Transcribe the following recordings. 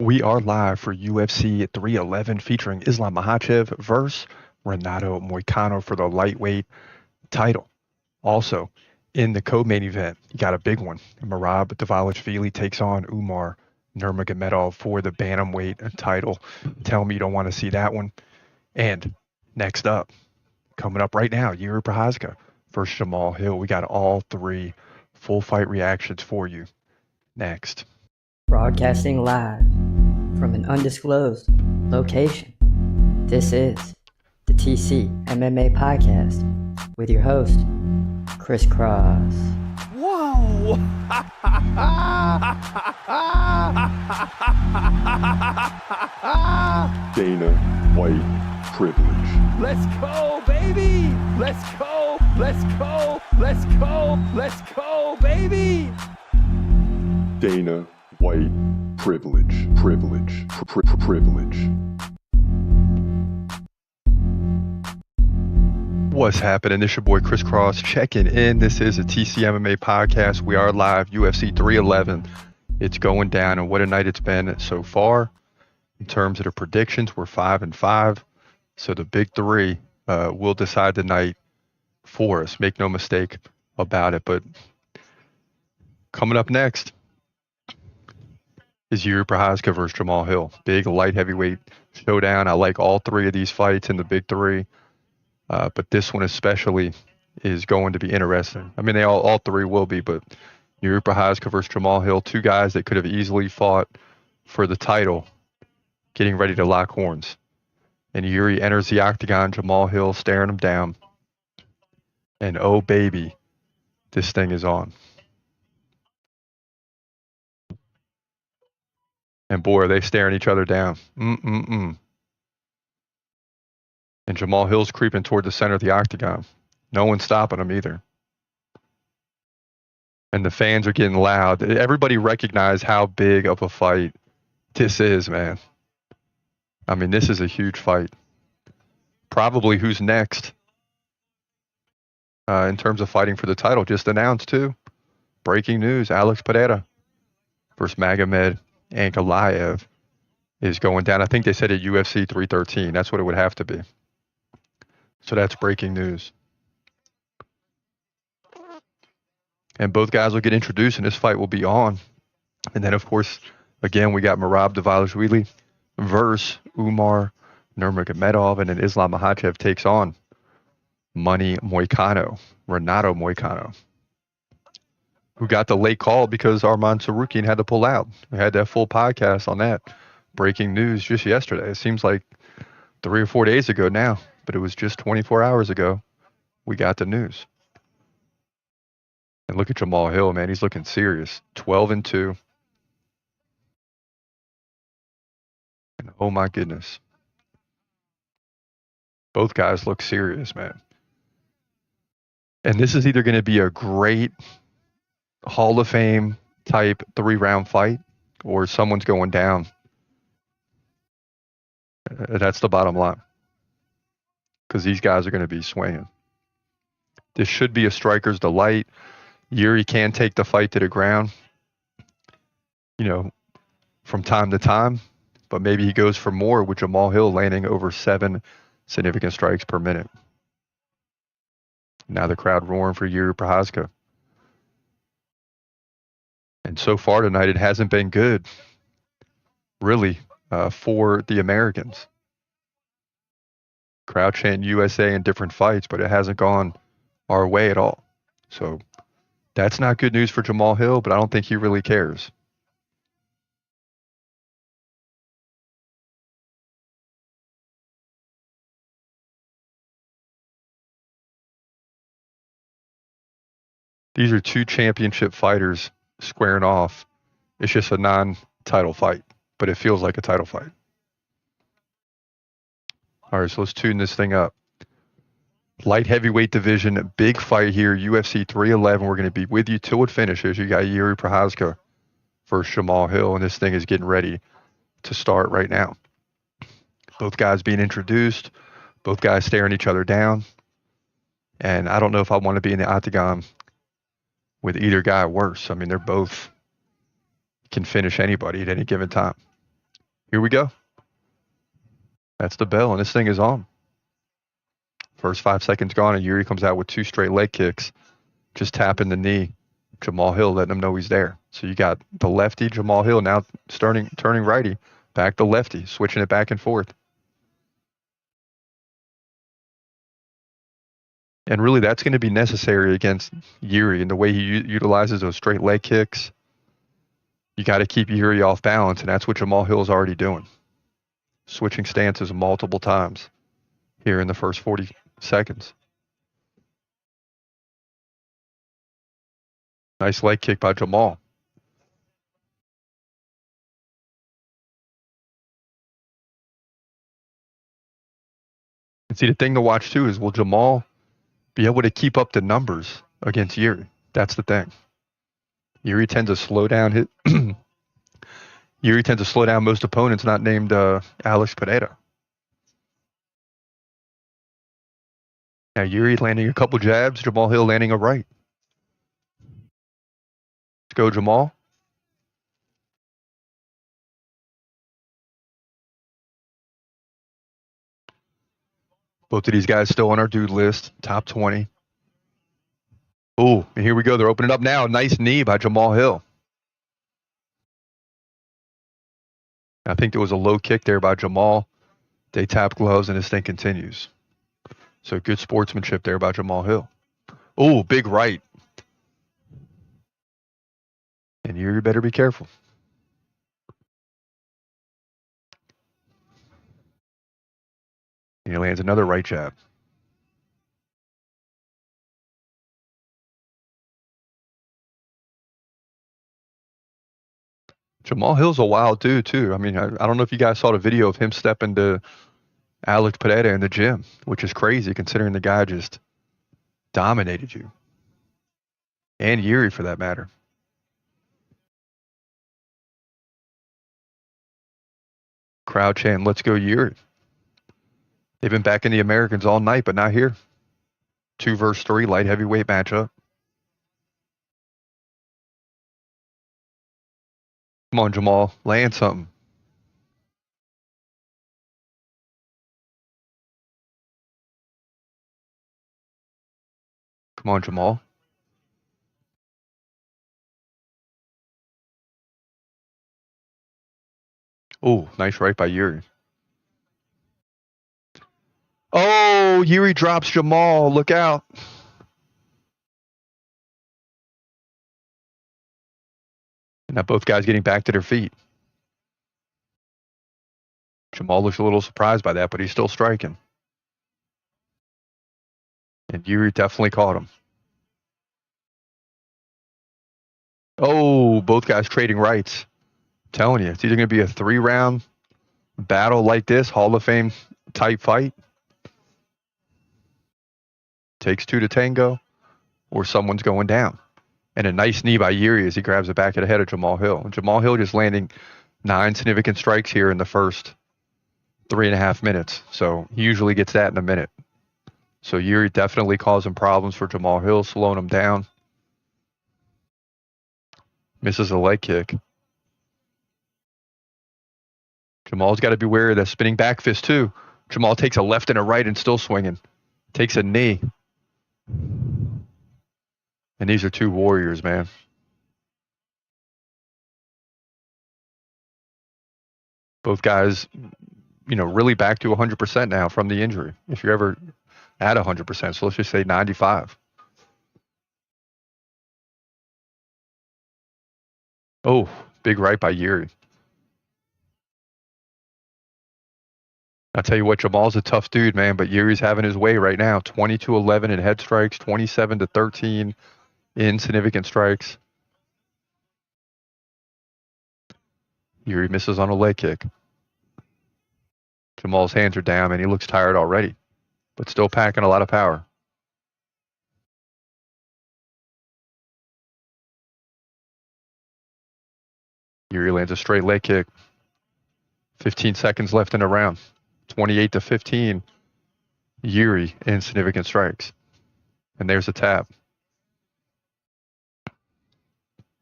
We are live for UFC 311 featuring Islam Makhachev versus Renato Moicano for the lightweight title. Also, in the co-main event, you got a big one. Merab takes on Umar Nurmagomedov for the bantamweight title. Tell me you don't want to see that one. And next up, coming up right now, Yuri Prochazka versus Jamal Hill. We got all three full fight reactions for you next. Broadcasting live from an undisclosed location. This is the TCMMA Podcast with your host, Chris Cross. Whoa! Dana White privilege. Let's go, baby! Let's go! Let's go! Let's go! Let's go, baby! Dana White privilege. Privilege. Privilege. What's happening? This your boy Chris Cross checking in. This is a TCMMA podcast. We are live, UFC 311. It's going down, and what a night it's been so far. In terms of the predictions, we're 5-5. So the big three will decide the night for us. Make no mistake about it. But coming up next is Yuri Prochazka versus Jamal Hill. Big light heavyweight showdown. I like all three of these fights in the big three. But this one especially is going to be interesting. I mean, they all three will be, but Yuri Prochazka versus Jamal Hill, two guys that could have easily fought for the title, getting ready to lock horns. And Yuri enters the octagon, Jamal Hill staring him down. And oh, baby, this thing is on. And boy, are they staring each other down. And Jamal Hill's creeping toward the center of the octagon. No one's stopping him either. And the fans are getting loud. Everybody recognizes how big of a fight this is, man. I mean, this is a huge fight. Probably who's next in terms of fighting for the title. Just announced, too. Breaking news, Alex Pereira versus Magomed Ankalaev is going down. I think they said at UFC 313. That's what it would have to be. So that's breaking news. And both guys will get introduced, and this fight will be on. And then, of course, again, we got Merab versus Umar Nurmagomedov, and then Islam Makhachev takes on Renato Moicano, who got the late call because Arman Tsarukyan had to pull out. We had that full podcast on that. Breaking news just yesterday. It seems like 3 or 4 days ago now, but it was just 24 hours ago we got the news. And look at Jamal Hill, man. He's looking serious. 12-2. And oh my goodness. Both guys look serious, man. And this is either going to be a great Hall of Fame type 3-round fight, or someone's going down. That's the bottom line. Because these guys are going to be swinging. This should be a striker's delight. Yuri can take the fight to the ground, from time to time, but maybe he goes for more with Jamal Hill landing over 7 significant strikes per minute. Now the crowd roaring for Yuri Prochazka. And so far tonight, it hasn't been good, really, for the Americans. Crowd chanting USA in different fights, but it hasn't gone our way at all. So that's not good news for Jamal Hill, but I don't think he really cares. These are two championship fighters squaring off. It's just a non-title fight, but it feels like a title fight. All right, so let's tune this thing up. Light heavyweight division, big fight here, UFC 311. We're going to be with you till it finishes. You got Yuri Prochazka versus Jamal Hill, and this thing is getting ready to start right now. Both guys being introduced, both guys staring each other down. And I don't know if I want to be in the octagon with either guy worse. I mean, they're both can finish anybody at any given time. Here we go. That's the bell, and this thing is on. First 5 seconds gone, and Yuri comes out with 2 straight leg kicks, just tapping the knee. Jamal Hill letting him know he's there. So you got the lefty, Jamal Hill, now turning righty, back to lefty, switching it back and forth. And really, that's going to be necessary against Yuri and the way he utilizes those straight leg kicks. You got to keep Yuri off balance, and that's what Jamal Hill is already doing. Switching stances multiple times here in the first 40 seconds. Nice leg kick by Jamal. And see, the thing to watch too is, will Jamal be able to keep up the numbers against Yuri? That's the thing. Yuri tends to slow down Yuri tends to slow down most opponents not named Alex Pereira. Now Yuri landing a couple jabs, Jamal Hill landing a right. Let's go, Jamal. Both of these guys still on our dude list, top 20. Oh, and here we go. They're opening up now. Nice knee by Jamal Hill. I think there was a low kick there by Jamal. They tap gloves, and this thing continues. So good sportsmanship there by Jamal Hill. Oh, big right. And you better be careful. And he lands another right jab. Jamal Hill's a wild dude, too. I mean, I don't know if you guys saw the video of him stepping to Alex Pereira in the gym, which is crazy considering the guy just dominated you. And Yuri, for that matter. Crowd chant, let's go Yuri. They've been backing the Americans all night, but not here. 2 versus 3 light heavyweight matchup. Come on, Jamal. Land something. Come on, Jamal. Oh, nice right by Yuri. Oh, Yuri drops Jamal. Look out. And now both guys getting back to their feet. Jamal looks a little surprised by that, but he's still striking. And Yuri definitely caught him. Oh, both guys trading rights. I'm telling you, it's either going to be a 3-round battle like this, Hall of Fame type fight. Takes 2 to tango, or someone's going down. And a nice knee by Yuri as he grabs the back of the head of Jamal Hill. And Jamal Hill just landing 9 significant strikes here in the first 3.5 minutes. So he usually gets that in a minute. So Yuri definitely causing problems for Jamal Hill, slowing him down. Misses a leg kick. Jamal's got to be wary of that spinning back fist too. Jamal takes a left and a right and still swinging. Takes a knee. And these are 2 warriors, man. Both guys, really back to 100% now from the injury. If you're ever at 100%, so let's just say 95. Oh, big right by Yuri. I'll tell you what, Jamal's a tough dude, man, but Yuri's having his way right now. 20-11 in head strikes, 27-13 in significant strikes. Yuri misses on a leg kick. Jamal's hands are down, and he looks tired already, but still packing a lot of power. Yuri lands a straight leg kick. 15 seconds left in the round. 28-15. Yuri in significant strikes. And there's a tap.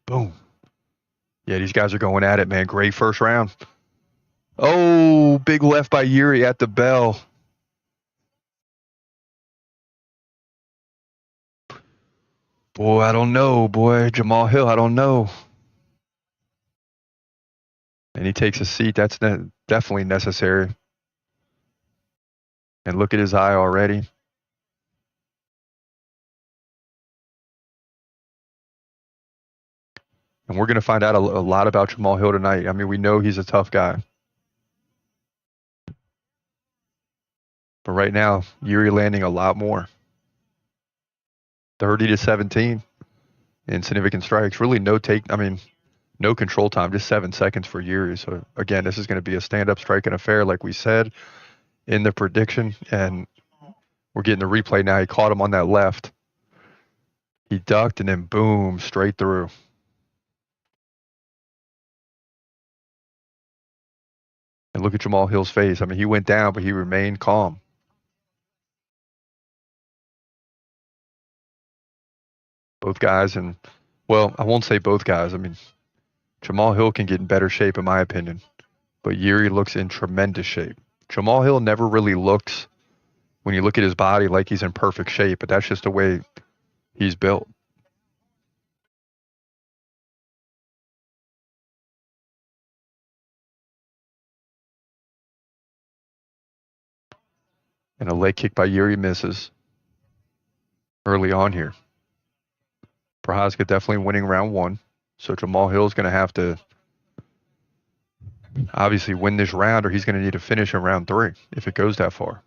Boom. Yeah, these guys are going at it, man. Great first round. Oh, big left by Yuri at the bell. Boy, I don't know, boy. Jamal Hill, I don't know. And he takes a seat. That's definitely necessary. And look at his eye already. And we're going to find out a lot about Jamal Hill tonight. I mean, we know he's a tough guy. But right now, Yuri landing a lot more. 30-17 in significant strikes. Really no control time, just 7 seconds for Yuri. So again, this is going to be a stand-up striking affair like we said in the prediction. And we're getting the replay now. He caught him on that left. He ducked and then boom, straight through. And look at Jamal Hill's face. I mean, he went down, but he remained calm. Both guys, and well, I won't say both guys. I mean, Jamal Hill can get in better shape, in my opinion, but Yuri looks in tremendous shape. Jamal Hill never really looks, when you look at his body, like he's in perfect shape, but that's just the way he's built. And a leg kick by Yuri misses early on here. Prochazka definitely winning round one. So Jamal Hill's going to have to obviously win this round, or he's going to need to finish in round 3 if it goes that far.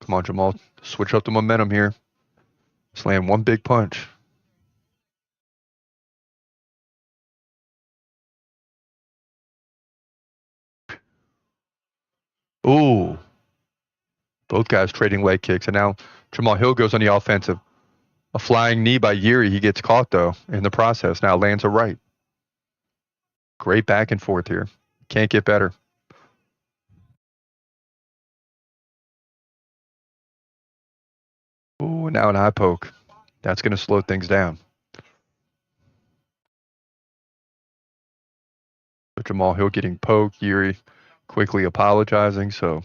Come on, Jamal. Switch up the momentum here. Just land one big punch. Ooh. Both guys trading leg kicks. And now Jamal Hill goes on the offensive. A flying knee by Yuri. He gets caught, though, in the process. Now lands a right. Great back and forth here. Can't get better. Ooh, now an eye poke. That's going to slow things down. But Jamal Hill getting poked. Yuri quickly apologizing. So,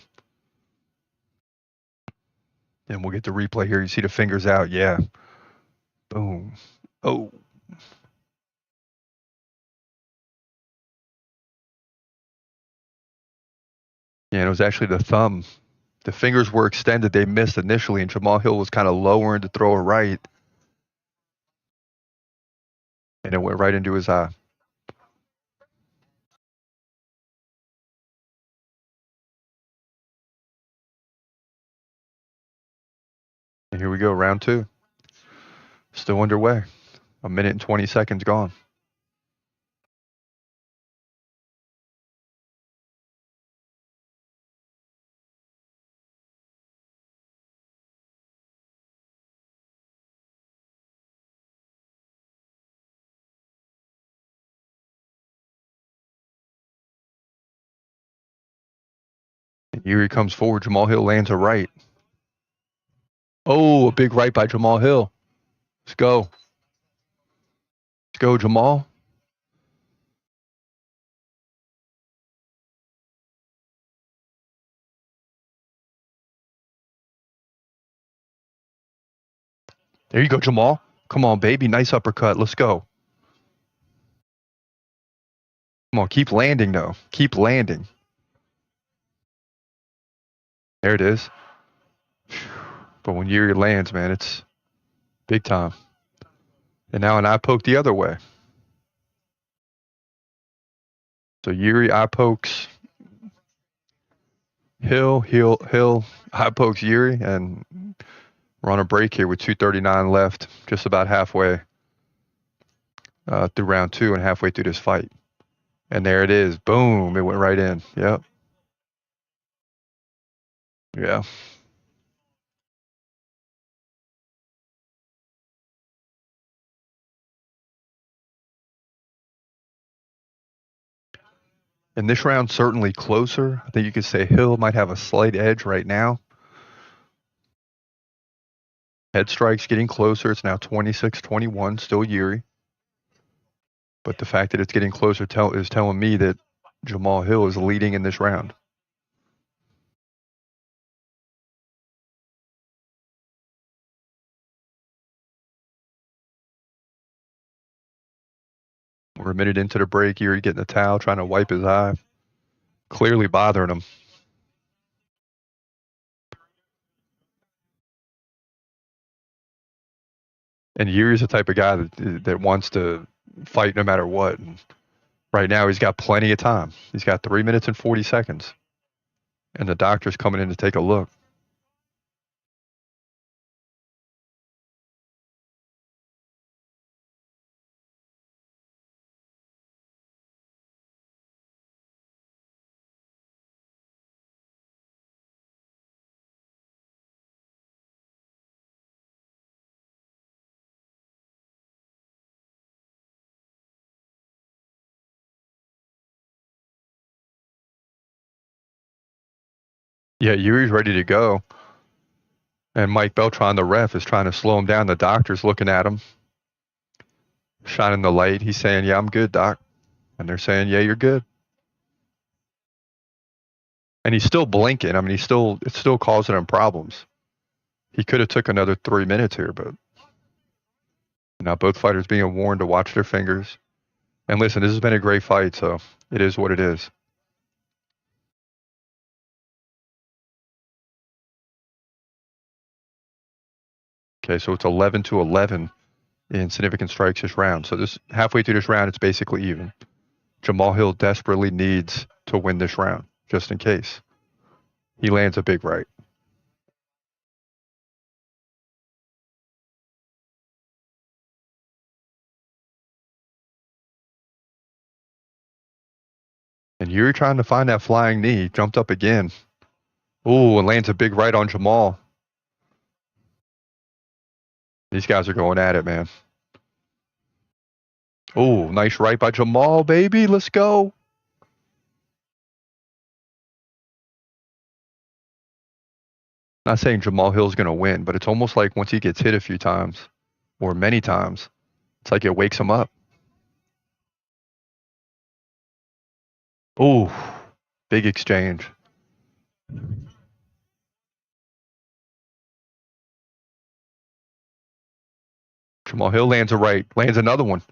and we'll get the replay here. You see the fingers out. Yeah. Boom. Oh. Yeah, and it was actually the thumb. The fingers were extended. They missed initially, and Jamal Hill was kind of lowering to throw a right. And it went right into his eye. And here we go, round 2. Still underway. 1 minute and 20 seconds gone. And Yuri comes forward. Jamal Hill lands a right. Oh, a big right by Jamal Hill. Let's go. Let's go, Jamal. There you go, Jamal. Come on, baby. Nice uppercut. Let's go. Come on, keep landing, though. Keep landing. There it is. But when Yuri lands, man, it's big time. And now an eye poke the other way. So Yuri eye pokes Hill, eye pokes Yuri, and we're on a break here with 2:39 left, just about halfway through round 2 and halfway through this fight. And there it is. Boom. It went right in. Yep. Yeah. And this round certainly closer. I think you could say Hill might have a slight edge right now. Head strikes getting closer. It's now 26-21, still Yuri. But the fact that it's getting closer is telling me that Jamal Hill is leading in this round. We're a minute into the break. Yuri getting a towel, trying to wipe his eye. Clearly bothering him. And Yuri's the type of guy that wants to fight no matter what. And right now, he's got plenty of time. He's got 3 minutes and 40 seconds. And the doctor's coming in to take a look. Yeah, Yuri's ready to go. And Mike Beltran, the ref, is trying to slow him down. The doctor's looking at him, shining the light. He's saying, "Yeah, I'm good, doc." And they're saying, "Yeah, you're good." And he's still blinking. I mean, it's still causing him problems. He could have took another 3 minutes here, but now both fighters being warned to watch their fingers. And listen, this has been a great fight, so it is what it is. Okay, so it's 11-11 in significant strikes this round. So this halfway through this round, it's basically even. Jamal Hill desperately needs to win this round, just in case. He lands a big right. And Yuri trying to find that flying knee. Jumped up again. Ooh, and lands a big right on Jamal. These guys are going at it, man. Ooh, nice right by Jamal, baby. Let's go. Not saying Jamal Hill's going to win, but it's almost like once he gets hit a few times, or many times, it's like it wakes him up. Ooh, big exchange. Jamal Hill lands a right, lands another one,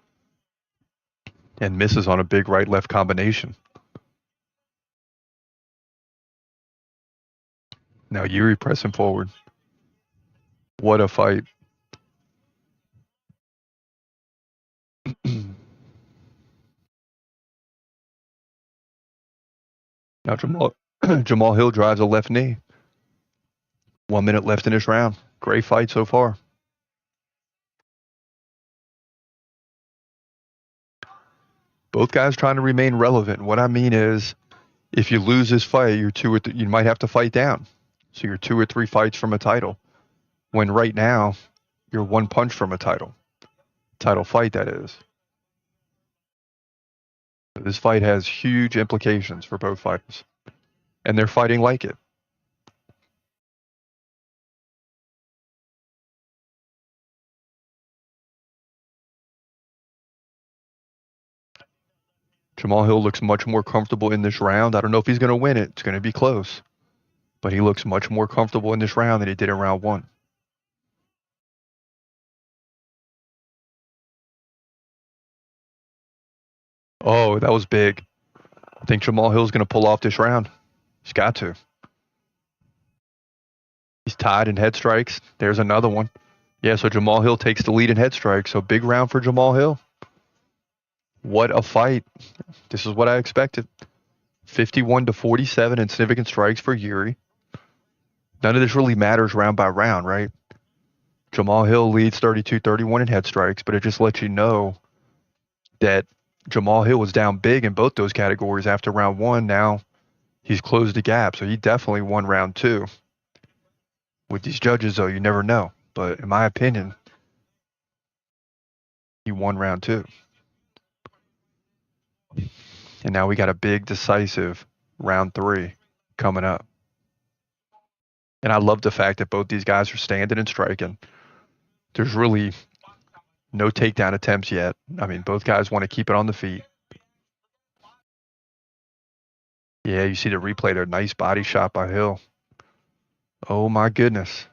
and misses on a big right-left combination. Now Yuri pressing forward. What a fight. Now Jamal Hill drives a left knee. 1 minute left in this round. Great fight so far. Both guys trying to remain relevant. What I mean is, if you lose this fight, you might have to fight down. So you're 2 or 3 fights from a title. When right now, you're 1 punch from a title. Title fight, that is. This fight has huge implications for both fighters. And they're fighting like it. Jamal Hill looks much more comfortable in this round. I don't know if he's going to win it. It's going to be close. But he looks much more comfortable in this round than he did in round 1. Oh, that was big. I think Jamal Hill's going to pull off this round. He's got to. He's tied in head strikes. There's another one. Yeah, so Jamal Hill takes the lead in head strikes. So big round for Jamal Hill. What a fight. This is what I expected. 51-47 in significant strikes for Yuri. None of this really matters round by round, right? Jamal Hill leads 32-31 in head strikes, but it just lets you know that Jamal Hill was down big in both those categories after round 1. Now he's closed the gap, so he definitely won round 2. With these judges, though, you never know. But in my opinion, he won round 2. And now we got a big, decisive round 3 coming up. And I love the fact that both these guys are standing and striking. There's really no takedown attempts yet. I mean, both guys want to keep it on the feet. Yeah, you see the replay there. Nice body shot by Hill. Oh, my goodness.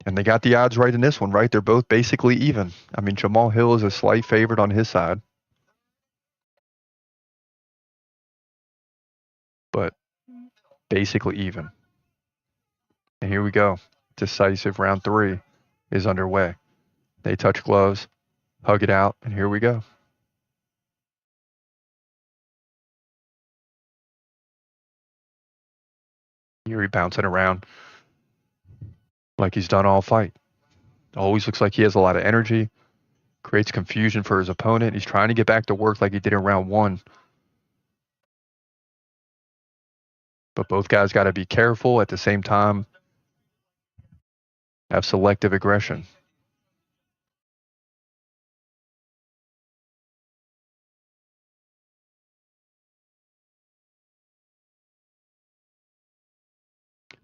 And they got the odds right in this one, right? They're both basically even. I mean, Jamal Hill is a slight favorite on his side. But basically even. And here we go. Decisive round 3 is underway. They touch gloves, hug it out, and here we go. Yuri bouncing around like he's done all fight. Always looks like he has a lot of energy. Creates confusion for his opponent. He's trying to get back to work like he did in round 1. But both guys got to be careful at the same time. Have selective aggression.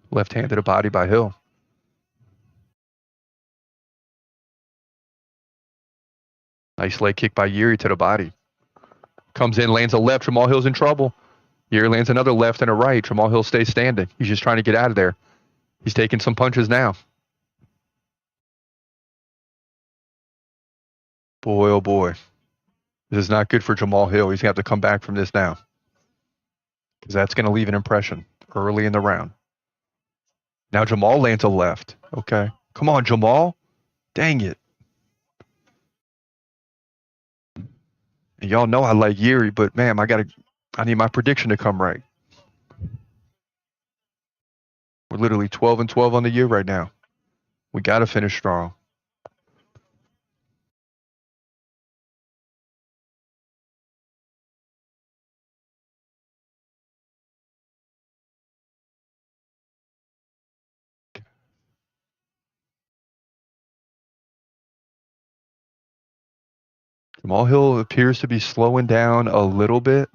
Left-handed a body by Hill. Nice leg kick by Yuri to the body. Comes in, lands a left. Jamal Hill's in trouble. Yuri lands another left and a right. Jamal Hill stays standing. He's just trying to get out of there. He's taking some punches now. Boy, oh boy. This is not good for Jamal Hill. He's going to have to come back from this now. Because that's going to leave an impression early in the round. Now Jamal lands a left. Okay. Come on, Jamal. Dang it. And y'all know I like Yuri, but man, I need my prediction to come right. We're literally 12-12 on the year right now. We got to finish strong. Jamal Hill appears to be slowing down a little bit.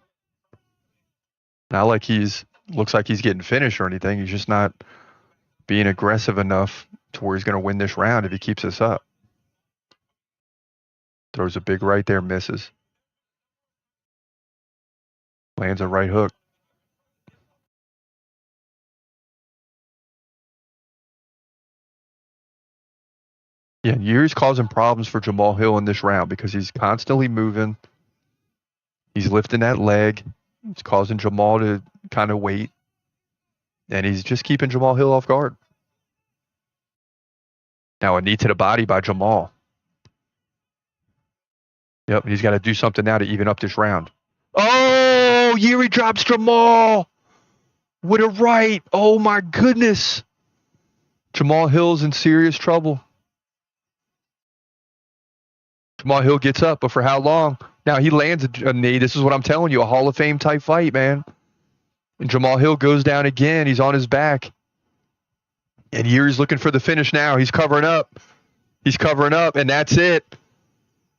Not like looks like he's getting finished or anything. He's just not being aggressive enough to where he's going to win this round if he keeps this up. Throws a big right there, misses. Lands a right hook. Yeah, Yuri's causing problems for Jamal Hill in this round because he's constantly moving. He's lifting that leg. It's causing Jamal to kind of wait. And he's just keeping Jamal Hill off guard. Now a knee to the body by Jamal. Yep, he's got to do something now to even up this round. Oh, Yuri drops Jamal with a right. Oh, my goodness. Jamal Hill's in serious trouble. Jamal Hill gets up, but for how long? Now he lands a knee. This is what I'm telling you, a Hall of Fame type fight, man. And Jamal Hill goes down again. He's on his back. And Yuri's looking for the finish now. He's covering up. He's covering up, and that's it.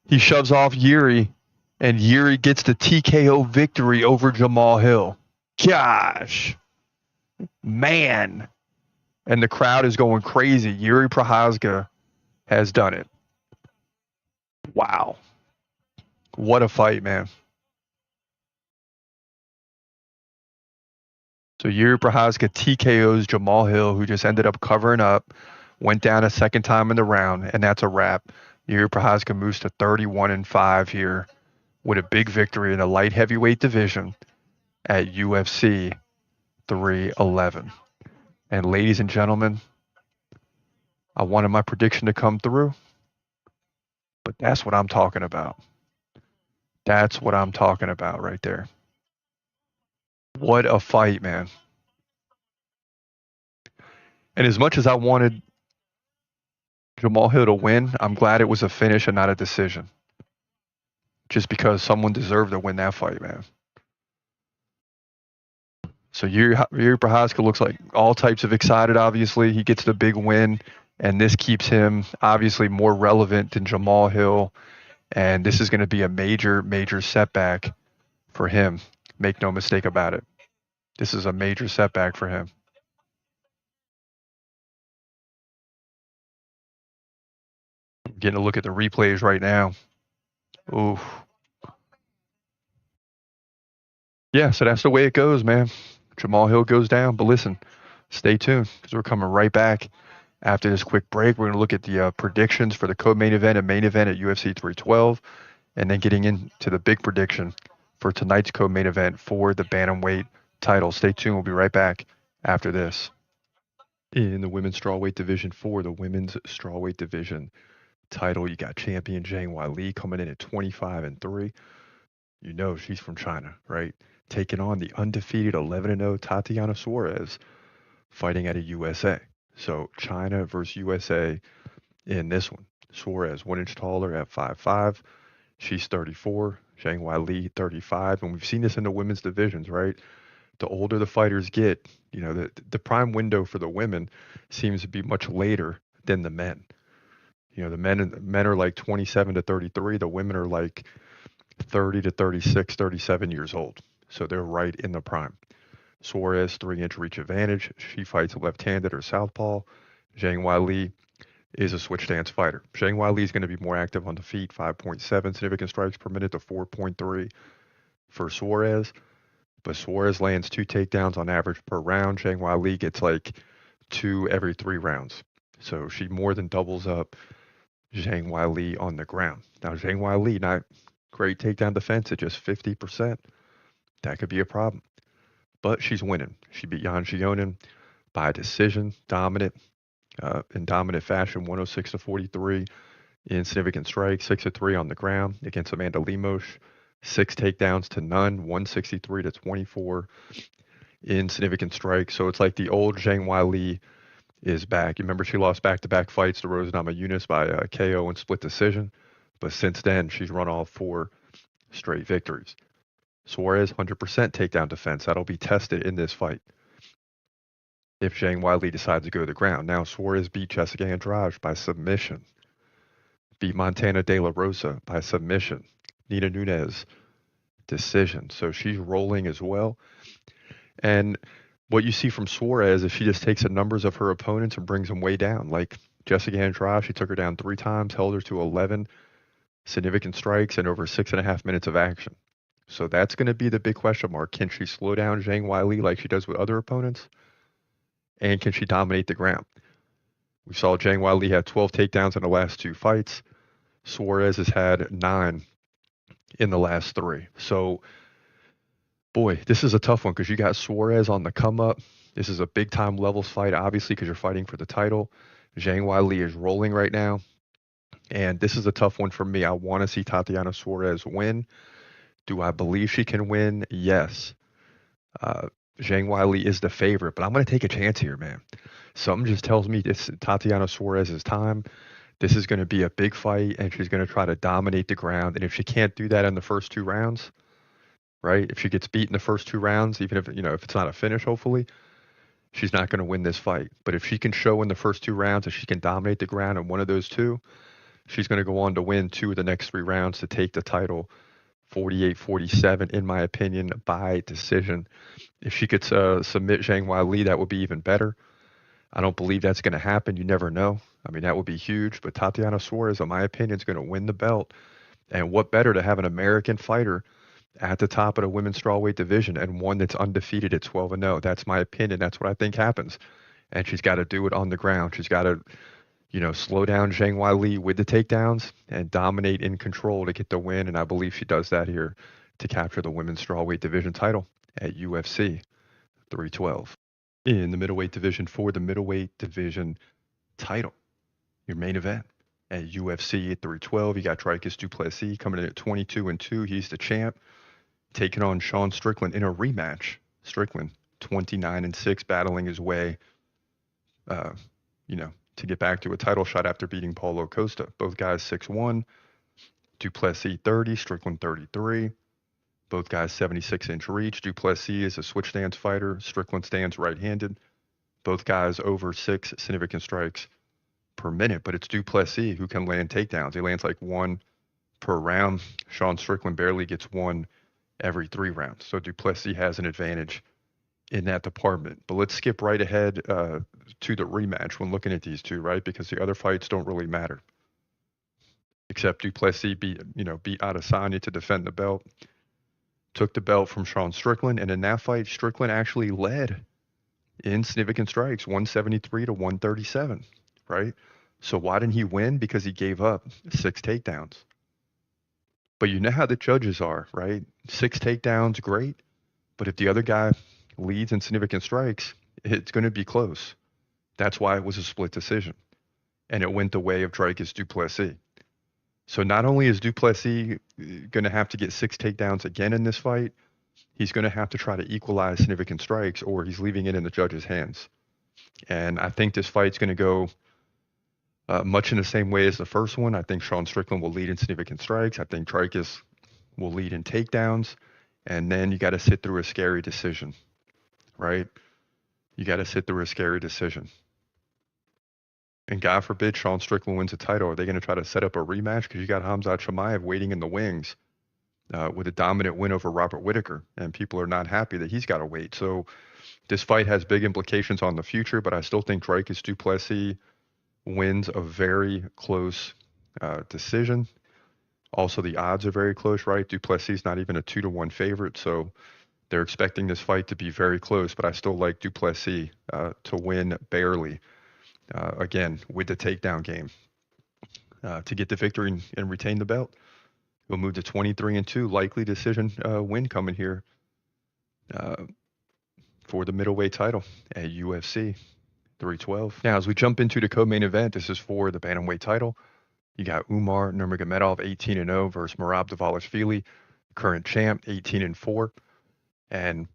He shoves off Yuri, and Yuri gets the TKO victory over Jamal Hill. Gosh. Man. And the crowd is going crazy. Yuri Prochazka has done it. Wow. What a fight, man. So Yuri Prochazka TKOs Jamal Hill, who just ended up covering up, went down a second time in the round, and that's a wrap. Yuri Prochazka moves to 31-5 here with a big victory in the light heavyweight division at UFC 311. And ladies and gentlemen, I wanted my prediction to come through, but that's what I'm talking about. That's what I'm talking about right there. What a fight, man. And as much as I wanted Jamal Hill to win, I'm glad it was a finish and not a decision. Just because someone deserved to win that fight, man. So Yuri Prochazka looks like all types of excited, obviously. He gets the big win, and this keeps him obviously more relevant than Jamal Hill. And this is going to be a major, major setback for him. Make no mistake about it. This is a major setback for him. getting a look at the replays right now. Ooh. Yeah, so that's the way it goes, man. Jamal Hill goes down, but listen, stay tuned because we're coming right back after this quick break. We're going to look at the predictions for the co-main event and main event at UFC 312, and then getting into the big prediction for tonight's co-main event for the bantamweight title. Stay tuned. We'll be right back after this. In the women's strawweight division for the women's strawweight division title, you got champion Zhang Weili coming in at 25-3. You know she's from China, right? Taking on the undefeated 11-0 Tatiana Suarez, fighting out of USA. So China versus USA in this one. Suarez 1 inch taller at 5'5". She's 34. Zhang Weili 35. And we've seen this in the women's divisions, right? The older the fighters get, you know, the prime window for the women seems to be much later than the men. You know, the men are like 27 to 33. The women are like 30 to 36, 37 years old. So they're right in the prime. Suarez, 3-inch reach advantage. She fights left-handed or southpaw. Zhang Weili is a switch stance fighter. Zhang Weili is going to be more active on the feet, 5.7 significant strikes per minute to 4.3 for Suarez. But Suarez lands 2 takedowns on average per round. Zhang Weili gets like 2 every 3 rounds. So she more than doubles up Zhang Weili on the ground. Now, Zhang Weili, not great takedown defense at just 50%. That could be a problem. But she's winning. She beat Yan Xiaonan by decision, in dominant fashion, 106-43 in significant strikes, 6-3 on the ground against Amanda Lemos, 6 takedowns to none, 163-24 in significant strikes. So it's like the old Zhang Weili is back. You remember she lost back-to-back fights to Rose Namajunas by KO and split decision. But since then, she's run off 4 straight victories. Suarez, 100% takedown defense. That'll be tested in this fight if Zhang Weili decides to go to the ground. Now, Suarez beat Jessica Andrade by submission. Beat Montana De La Rosa by submission. Nina Nunes, decision. So she's rolling as well. And what you see from Suarez is she just takes the numbers of her opponents and brings them way down. Like Jessica Andrade, she took her down 3 times, held her to 11 significant strikes and over 6.5 minutes of action. So that's going to be the big question mark. Can she slow down Zhang Weili like she does with other opponents? And can she dominate the ground? We saw Zhang Weili had 12 takedowns in the last 2 fights. Suarez has had 9 in the last 3. So, boy, this is a tough one because you got Suarez on the come up. This is a big time levels fight, obviously, because you're fighting for the title. Zhang Weili is rolling right now. And this is a tough one for me. I want to see Tatiana Suarez win. Do I believe she can win? Yes. Zhang Weili is the favorite, but I'm going to take a chance here, man. Something just tells me it's Tatiana Suarez's time. This is going to be a big fight, and she's going to try to dominate the ground. And if she can't do that in the first 2 rounds, right? If she gets beat in the first 2 rounds, even if it's not a finish, hopefully, she's not going to win this fight. But if she can show in the first 2 rounds that she can dominate the ground in one of those 2, she's going to go on to win 2 of the next 3 rounds to take the title. 48-47, in my opinion, by decision. If she could submit Zhang Weili, that would be even better. I don't believe that's going to happen. You never know. I mean, that would be huge. But Tatiana Suarez, in my opinion, is going to win the belt. And what better to have an American fighter at the top of the women's strawweight division and one that's undefeated at 12-0. That's my opinion. That's what I think happens. And she's got to do it on the ground. She's got to slow down Zhang Weili with the takedowns and dominate in control to get the win. And I believe she does that here to capture the women's strawweight division title at UFC 312. In the middleweight division for the middleweight division title, your main event at UFC 312, you got Dricus du Plessis coming in at 22-2. He's the champ, taking on Sean Strickland in a rematch. Strickland 29-6, battling his way, to get back to a title shot after beating Paulo Costa. Both guys 6'1", du Plessis 30, Strickland 33. Both guys 76-inch reach. Du Plessis is a switch stance fighter. Strickland stands right-handed. Both guys over 6 significant strikes per minute, but it's du Plessis who can land takedowns. He lands like 1 per round. Sean Strickland barely gets 1 every 3 rounds. So du Plessis has an advantage in that department. But let's skip right ahead to the rematch when looking at these two, right? Because the other fights don't really matter. except Duplessis beat Adesanya to defend the belt, took the belt from Sean Strickland, and in that fight, Strickland actually led in significant strikes, 173 to 137, right? So why didn't he win? Because he gave up 6 takedowns. But you know how the judges are, right? 6 takedowns, great. But if the other guy leads in significant strikes, it's going to be close. That's why it was a split decision. And it went the way of Dricus Duplessis. So not only is Duplessis going to have to get 6 takedowns again in this fight, he's going to have to try to equalize significant strikes, or he's leaving it in the judges' hands. And I think this fight's going to go much in the same way as the first one. I think Sean Strickland will lead in significant strikes. I think Dricus will lead in takedowns. And then you got to sit through a scary decision, right? You got to sit through a scary decision. And God forbid Sean Strickland wins a title. Are they going to try to set up a rematch? Because you got Khamzat Chimaev waiting in the wings with a dominant win over Robert Whittaker. And people are not happy that he's got to wait. So this fight has big implications on the future, but I still think Dricus Duplessis wins a very close decision. Also, the odds are very close, right? Duplessis not even a 2-1 favorite, so they're expecting this fight to be very close, but I still like Duplessis to win barely, again, with the takedown game, to get the victory and retain the belt. He'll move to 23-2, likely decision win coming here for the middleweight title at UFC 312. Now, as we jump into the co-main event, this is for the bantamweight title. You got Umar Nurmagomedov 18-0 versus Merab Dvalishvili, current champ 18-4. And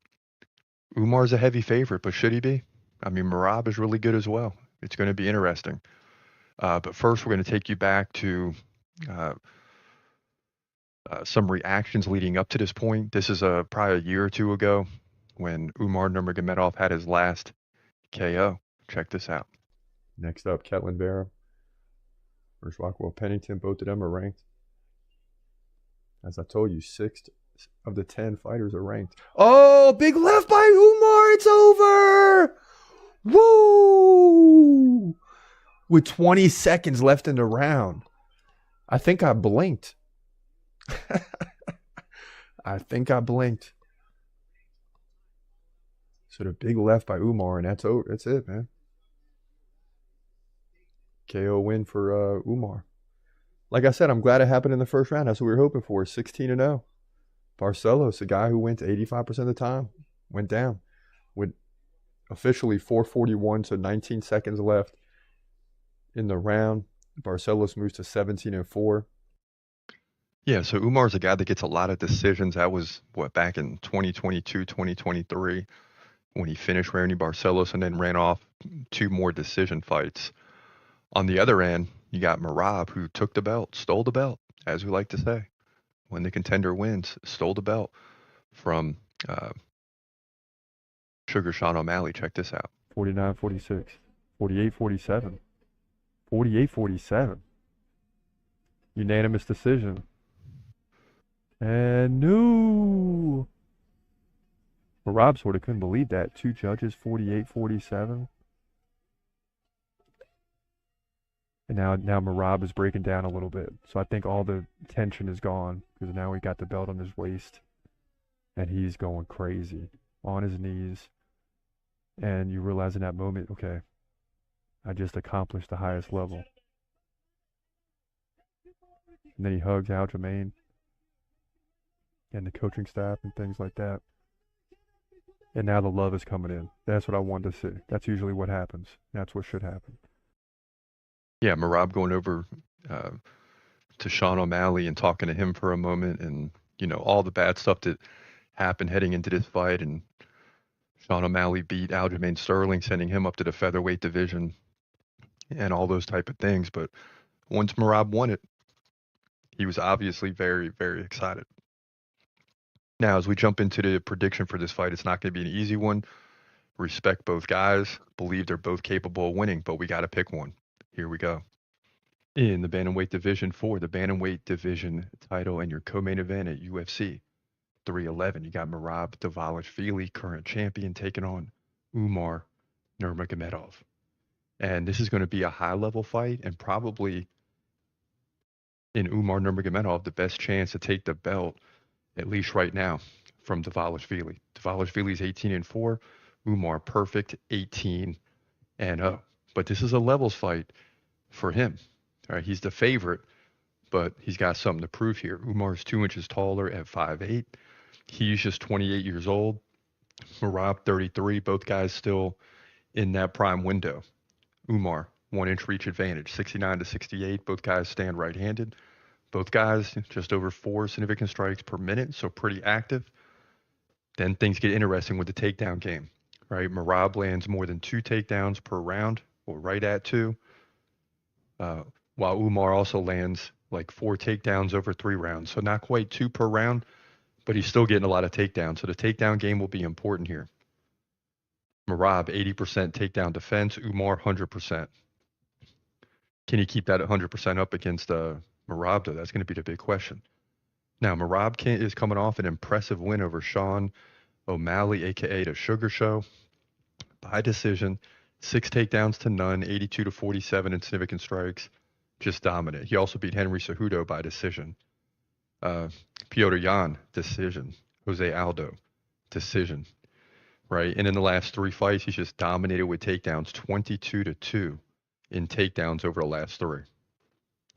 Umar's a heavy favorite, but should he be? I mean, Merab is really good as well. It's going to be interesting. But first, we're going to take you back to some reactions leading up to this point. This is probably a year or two ago when Umar Nurmagomedov had his last KO. Check this out. Next up, Ketlin Vera versus Rockwell Pennington. Both of them are ranked. As I told you, 6 of the 10 fighters are ranked. Oh, big left by Umar. It's over. Woo! With 20 seconds left in the round. I think I blinked. I think I blinked. So the big left by Umar, and that's over. That's it, man. KO win for Umar. Like I said, I'm glad it happened in the first round. That's what we were hoping for. 16-0. Barcelos, the guy who went 85% of the time, went down with officially 4:41 to 19 seconds left in the round. Barcelos moves to 17-4. Yeah, so Umar's a guy that gets a lot of decisions. That was, back in 2022, 2023, when he finished Randy Barcelos and then ran off 2 more decision fights. On the other end, you got Merab, who took the belt, stole the belt, as we like to say. When the contender wins, stole the belt from Sugar Sean O'Malley. Check this out. 49-46, 48-47, 48-47. Unanimous decision. And no. Merab sort of couldn't believe that. 2 judges, 48-47. And now Merab is breaking down a little bit. So I think all the tension is gone because now he got the belt on his waist. And he's going crazy on his knees. And you realize in that moment, okay, I just accomplished the highest level. And then he hugs Aljamain and the coaching staff and things like that. And now the love is coming in. That's what I wanted to see. That's usually what happens. That's what should happen. Yeah, Merab going over to Sean O'Malley and talking to him for a moment, and all the bad stuff that happened heading into this fight. And Sean O'Malley beat Aljamain Sterling, sending him up to the featherweight division, and all those type of things. But once Merab won it, he was obviously very, very excited. Now, as we jump into the prediction for this fight, it's not going to be an easy one. Respect both guys. Believe they're both capable of winning, but we got to pick one. Here we go. In the bantamweight division for the bantamweight division title and your co-main event at UFC 311, you got Merab Dvalishvili, current champion, taking on Umar Nurmagomedov. And this is going to be a high-level fight and probably in Umar Nurmagomedov the best chance to take the belt, at least right now, from Dvalishvili. Dvalishvili's 18-4. Umar perfect 18-0. But this is a levels fight for him. All right, he's the favorite, but he's got something to prove here. Umar's 2 inches taller at 5'8". He's just 28 years old. Merab 33. Both guys still in that prime window. Umar 1 inch reach advantage, 69-68. Both guys stand right-handed. Both guys just over 4 significant strikes per minute, so pretty active. Then things get interesting with the takedown game, right? Merab lands more than 2 takedowns per round, or right at 2, while Umar also lands like 4 takedowns over 3 rounds. So not quite 2 per round, but he's still getting a lot of takedowns. So the takedown game will be important here. Merab, 80% takedown defense. Umar, 100%. Can he keep that 100% up against Merab, though? That's going to be the big question. Now, Merab is coming off an impressive win over Sean O'Malley, a.k.a. the Sugar Show, by decision. 6 takedowns to none, 82-47 in significant strikes. Just dominant. He also beat Henry Cejudo by decision. Piotr Jan, decision. Jose Aldo, decision. Right? And in the last 3 fights, he's just dominated with takedowns, 22-2 in takedowns over the last 3.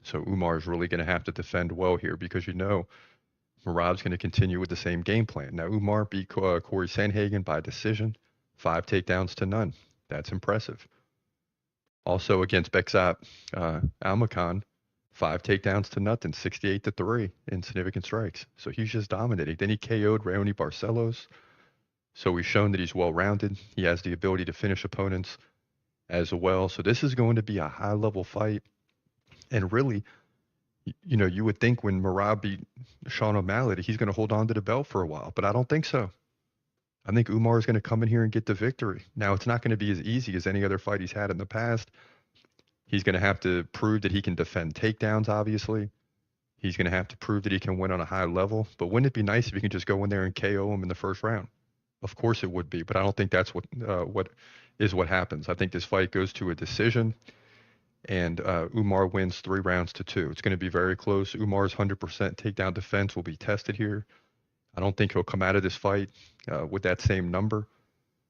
So Umar is really going to have to defend well here because Merab's going to continue with the same game plan. Now, Umar beat Corey Sandhagen by decision, 5 takedowns to none. That's impressive. Also against Beksat Almakhan, 5 takedowns to nothing, 68-3 in significant strikes. So he's just dominating. Then he KO'd Raoni Barcelos. So he's shown that he's well-rounded. He has the ability to finish opponents as well. So this is going to be a high-level fight. And really, you would think when Merab beat Sean O'Malley that he's going to hold on to the belt for a while, but I don't think so. I think Umar is going to come in here and get the victory. Now, it's not going to be as easy as any other fight he's had in the past. He's going to have to prove that he can defend takedowns, obviously. He's going to have to prove that he can win on a high level. But wouldn't it be nice if he can just go in there and KO him in the first round? Of course it would be, but I don't think that's what happens. I think this fight goes to a decision, and Umar wins 3 rounds to 2. It's going to be very close. Umar's 100% takedown defense will be tested here. I don't think he'll come out of this fight with that same number,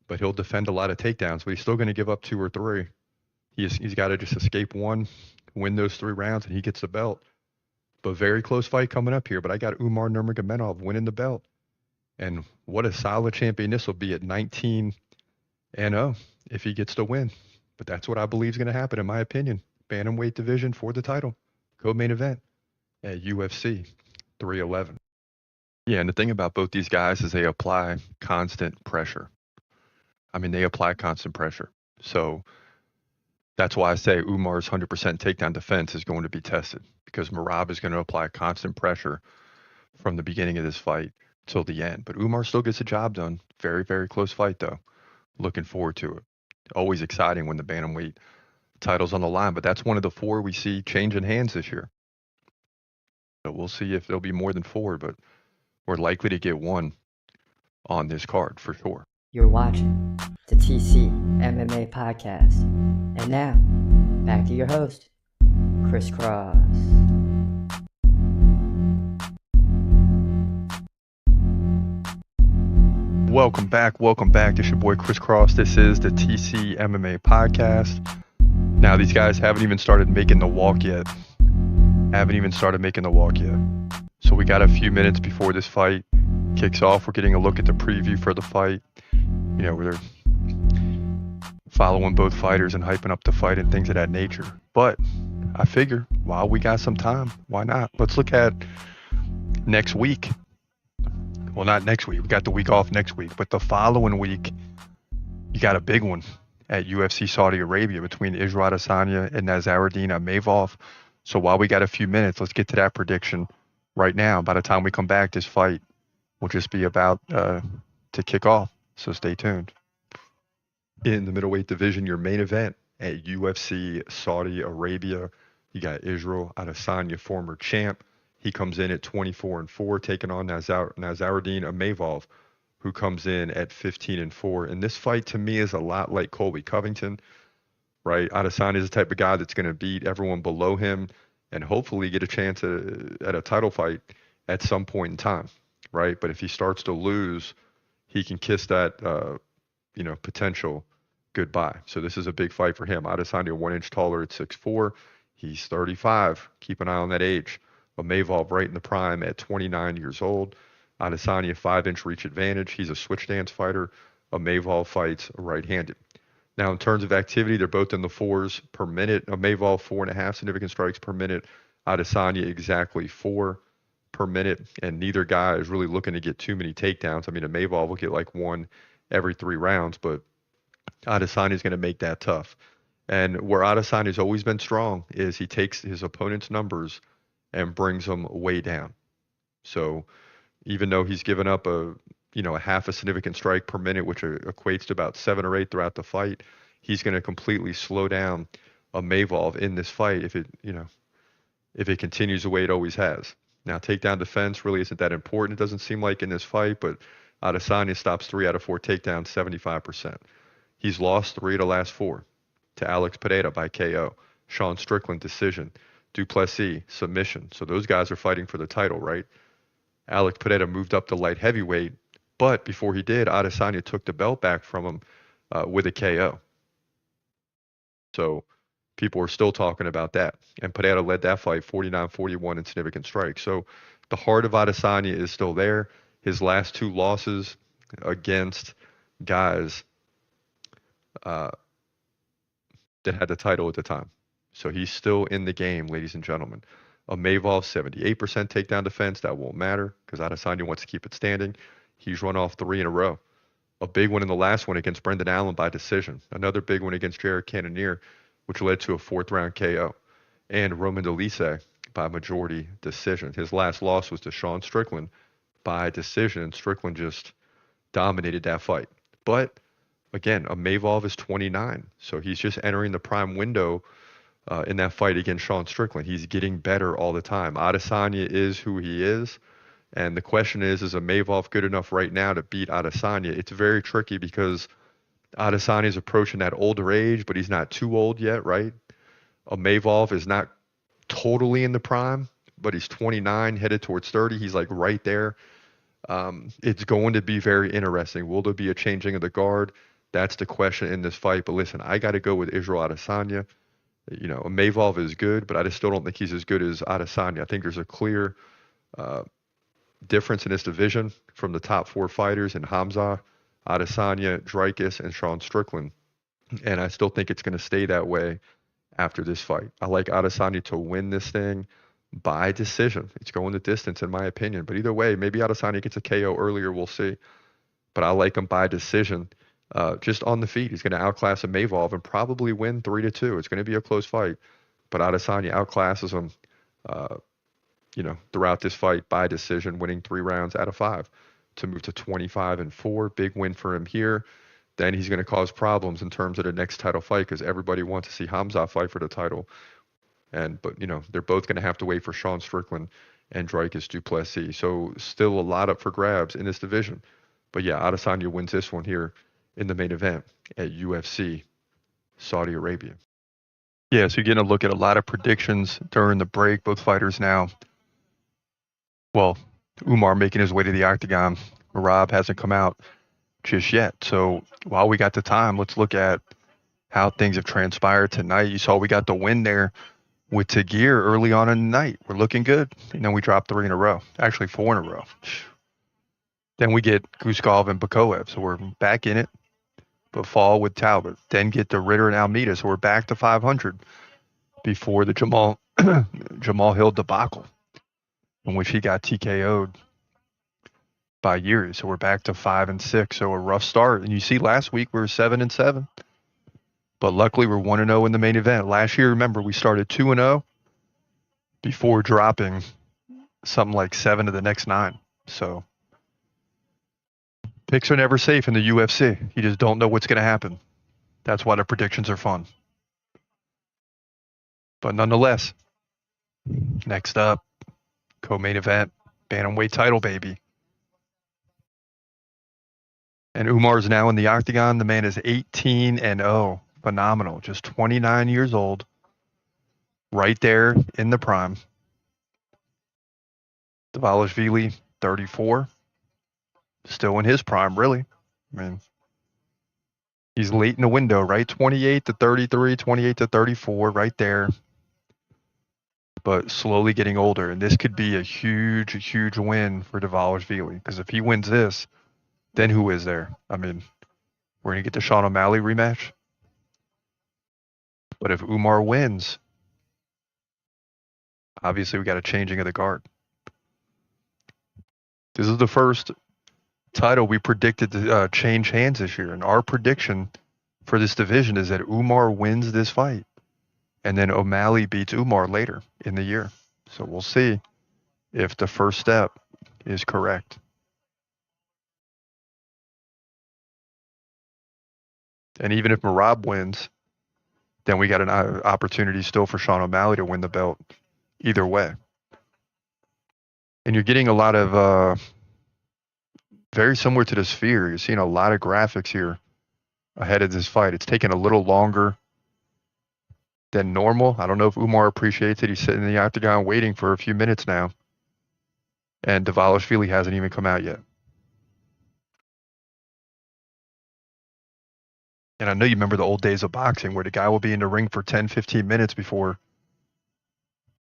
but he'll defend a lot of takedowns. But he's still going to give up 2 or 3. He's got to just escape 1, win those 3 rounds, and he gets the belt. But very close fight coming up here. But I got Umar Nurmagomedov winning the belt. And what a solid champion this will be at 19-0 if he gets to win. But that's what I believe is going to happen, in my opinion. Bantamweight division for the title. Co-main event at UFC 311. Yeah, and the thing about both these guys is they apply constant pressure. I mean, they apply constant pressure. So that's why I say Umar's 100% takedown defense is going to be tested, because Merab is going to apply constant pressure from the beginning of this fight till the end. But Umar still gets the job done. Very, very close fight, though. Looking forward to it. Always exciting when the bantamweight title's on the line, but that's one of the 4 we see changing hands this year. So we'll see if there'll be more than 4, but we're likely to get 1 on this card for sure. You're watching the TCMMA podcast. And now, back to your host, Chris Cross. Welcome back. This is your boy Chris Cross. This is the TCMMA podcast. Now, these guys haven't even started making the walk yet. So we got a few minutes before this fight kicks off. We're getting a look at the preview for the fight. Where they're following both fighters and hyping up the fight and things of that nature. But I figure while we got some time, why not? Let's look at next week. Well, not next week. We got the week off next week. But the following week, you got a big one at UFC Saudi Arabia between Israel Adesanya and Nazaruddin Amavov. So while we got a few minutes, let's get to that prediction right now. By the time we come back, this fight will just be about to kick off. So stay tuned. In the middleweight division, your main event at UFC Saudi Arabia, you got Israel Adesanya, former champ. He comes in at 24-4, taking on Nazaruddin Amavov, who comes in at 15-4. And this fight, to me, is a lot like Colby Covington, right? Adesanya is the type of guy that's going to beat everyone below him and hopefully get a chance at a title fight at some point in time, right? But if he starts to lose, he can kiss that, potential goodbye. So this is a big fight for him. Adesanya 1 inch taller at 6'4". He's 35. Keep an eye on that age. Mayvov right in the prime at 29 years old. Adesanya 5-inch reach advantage. He's a switch stance fighter. Mayvov fights right-handed. Now, in terms of activity, they're both in the 4s per minute. Mayvov 4.5 significant strikes per minute. Adesanya exactly 4 per minute, and neither guy is really looking to get too many takedowns. I mean, Mayvov will get like 1 every 3 rounds, but Adesanya is going to make that tough. And where Adesanya has always been strong is he takes his opponent's numbers and brings them way down. So even though he's given up a half a significant strike per minute, which equates to about 7 or 8 throughout the fight, he's going to completely slow down Mayvov in this fight if it continues the way it always has. Now, takedown defense really isn't that important, it doesn't seem like, in this fight, but Adesanya stops 3 out of 4 takedowns, 75%. He's lost 3 of the last 4 to Alex Pereira by KO, Sean Strickland decision, Duplessis submission. So those guys are fighting for the title, right? Alex Pereira moved up to light heavyweight, but before he did, Adesanya took the belt back from him with a KO. So people are still talking about that. And Pereira led that fight 49-41 in significant strikes. So the heart of Adesanya is still there. His last 2 losses against guys that had the title at the time. So he's still in the game, ladies and gentlemen. Mayvov 78% takedown defense. That won't matter because Adesanya wants to keep it standing. He's run off 3 in a row. A big one in the last one against Brendan Allen by decision. Another big one against Jared Cannonier, which led to a 4th-round KO. And Roman Dolise by majority decision. His last loss was to Sean Strickland by decision. Strickland just dominated that fight. But again, Mayvov is 29, so he's just entering the prime window in that fight against Sean Strickland. He's getting better all the time. Adesanya is who he is, and the question is Mayvov good enough right now to beat Adesanya? It's very tricky because Adesanya is approaching that older age, but he's not too old yet, right? Mayvov is not totally in the prime, but he's 29, headed towards 30. He's like right there. It's going to be very interesting. Will there be a changing of the guard? That's the question in this fight. But listen, I got to go with Israel Adesanya. Mayvov is good, but I just still don't think he's as good as Adesanya. I think there's a clear difference in this division from the top 4 fighters in Hamza, Adesanya, Dricus, and Sean Strickland. And I still think it's going to stay that way after this fight. I like Adesanya to win this thing by decision. It's going the distance, in my opinion. But either way, maybe Adesanya gets a KO earlier. We'll see. But I like him by decision. Just on the feet. He's going to outclass Mayvov and probably win 3-2. It's going to be a close fight. But Adesanya outclasses him, throughout this fight by decision, winning 3 rounds out of 5 to move to 25-4. Big win for him here. Then he's going to cause problems in terms of the next title fight because everybody wants to see Hamza fight for the title. But they're both going to have to wait for Sean Strickland and Dricus Duplessis. So still a lot up for grabs in this division. But yeah, Adesanya wins this one here in the main event at UFC Saudi Arabia. Yeah, so you're getting a look at a lot of predictions during the break. Both fighters now, well, Umar making his way to the octagon. Merab hasn't come out just yet. So while we got the time, let's look at how things have transpired tonight. You saw we got the win there with Tagir early on in the night. We're looking good. And then we dropped 3 in a row. Actually, 4 in a row. Then we get Guskov and Bakoev. So we're back in it. But fall with Talbot. Then get the Ritter and Almeida. So we're back to 500 before the Jamal Hill debacle, in which he got TKO'd by Yuri. So we're back to 5-6. So a rough start. And you see last week we were 7-7. But luckily we're 1-0 in the main event. Last year, remember, we started 2-0 before dropping something like 7 of the next 9. So picks are never safe in the UFC. You just don't know what's going to happen. That's why the predictions are fun. But nonetheless, next up, co-main event, bantamweight title, baby. And Umar's now in the octagon. The man is 18-0. Phenomenal. Just 29 years old. right there in the prime. Dvalishvili, 34. Still in his prime, really. I mean, he's late in the window, right? 28 to 33, 28 to 34, right there. But slowly getting older. And this could be a huge, huge win for Dvalishvili. Because if he wins this, then who is there? I mean, we're going to get the Sean O'Malley rematch. But if Umar wins, obviously we got a changing of the guard. This is the first title we predicted to change hands this year. And our prediction for this division is that Umar wins this fight. And then O'Malley beats Umar later in the year. So we'll see if the first step is correct. And even if Merab wins, then we got an opportunity still for Sean O'Malley to win the belt either way. And you're getting a lot of very similar to the Sphere. You're seeing a lot of graphics here ahead of this fight. It's taken a little longer than normal. I don't know if Umar appreciates it. He's sitting in the octagon waiting for a few minutes now. And Dvalishvili hasn't even come out yet. And I know you remember the old days of boxing where the guy will be in the ring for 10, 15 minutes before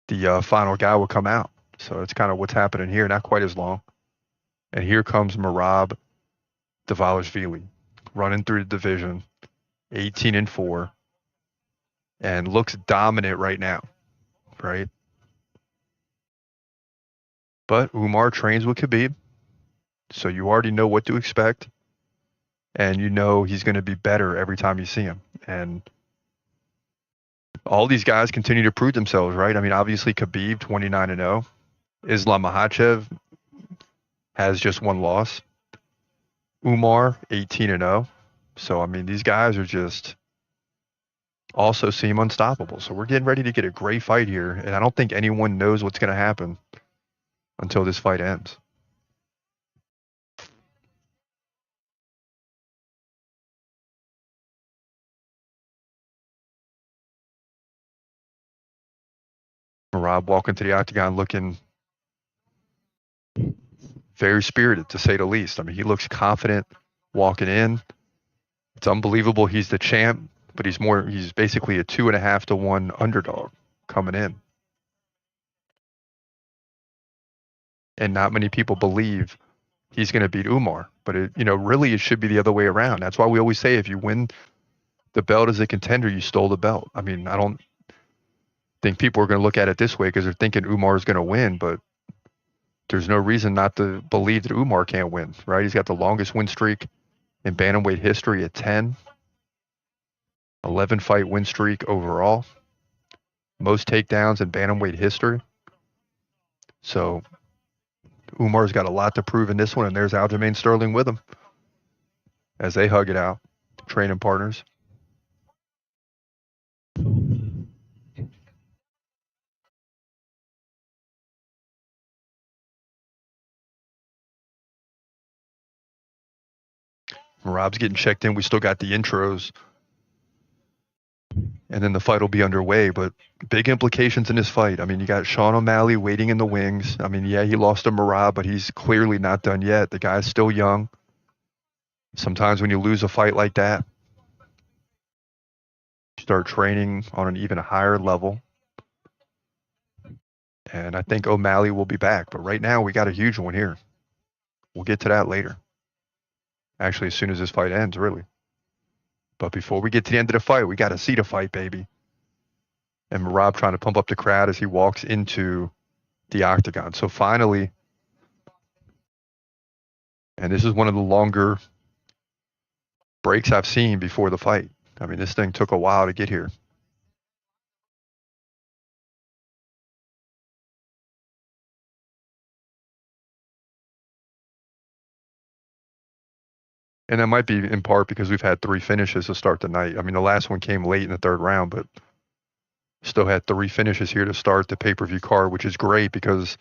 the final guy will come out. So it's kind of what's happening here. Not quite as long. And here comes Merab Dvalishvili running through the division, 18-4, and looks dominant right now, right? But Umar trains with Khabib, so you already know what to expect, and you know he's going to be better every time you see him. And all these guys continue to prove themselves, right? I mean, obviously Khabib, 29-0. Islam Makhachev has just one loss. Umar, 18-0. So, I mean, these guys are just also seem unstoppable. So we're getting ready to get a great fight here, and I don't think anyone knows what's going to happen until this fight ends. Merab walking to the octagon looking very spirited, to say the least. I mean, he looks confident walking in. It's unbelievable he's the champ, but he's basically a 2.5 to 1 underdog coming in. And not many people believe he's going to beat Umar, but really it should be the other way around. That's why we always say if you win the belt as a contender, you stole the belt. I mean, I don't think people are going to look at it this way because they're thinking Umar is going to win, but there's no reason not to believe that Umar can't win, right? He's got the longest win streak in bantamweight history at 10, 11 fight win streak overall, most takedowns in bantamweight history. So Umar's got a lot to prove in this one, and there's Aljamain Sterling with him as they hug it out, training partners. Merab's getting checked in. We still got the intros, and then the fight will be underway. But big implications in this fight. I mean, you got Sean O'Malley waiting in the wings. I mean, yeah, he lost to Merab, but he's clearly not done yet. The guy's still young. Sometimes when you lose a fight like that, you start training on an even higher level. And I think O'Malley will be back. But right now, we got a huge one here. We'll get to that later. Actually, as soon as this fight ends, really. But before we get to the end of the fight, we got to see the fight, baby. And Merab trying to pump up the crowd as he walks into the octagon. So finally, and this is one of the longer breaks I've seen before the fight. I mean, this thing took a while to get here. And that might be in part because we've had 3 finishes to start the night. I mean, the last one came late in the 3rd round, but still had 3 finishes here to start the pay-per-view card, which is great because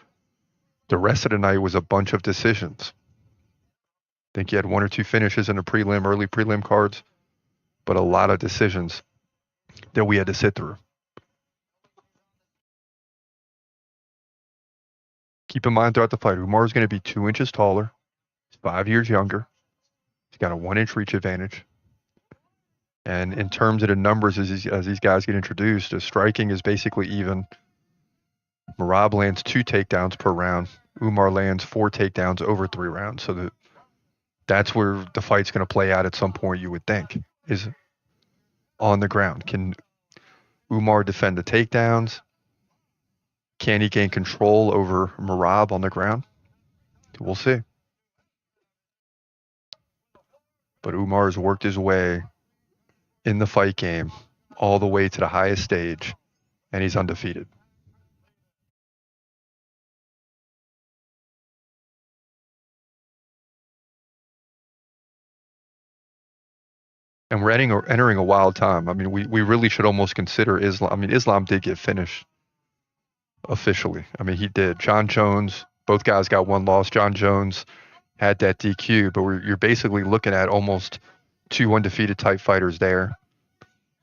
the rest of the night was a bunch of decisions. I think you had 1 or 2 finishes in the early prelim cards, but a lot of decisions that we had to sit through. keep in mind throughout the fight, Umar is going to be 2 inches taller. He's 5 years younger. He's got a 1-inch reach advantage. And in terms of the numbers, as these guys get introduced, the striking is basically even. Merab lands 2 takedowns per round. Umar lands 4 takedowns over 3 rounds. So that's where the fight's going to play out at some point, you would think, is on the ground. Can Umar defend the takedowns? Can he gain control over Merab on the ground? We'll see. But Umar has worked his way in the fight game all the way to the highest stage, and he's undefeated. And we're entering a wild time. I mean, we really should almost consider Islam. I mean, Islam did get finished officially. I mean, he did. John Jones, both guys got 1 loss. John Jones had that DQ, but you're basically looking at almost 2 undefeated type fighters there.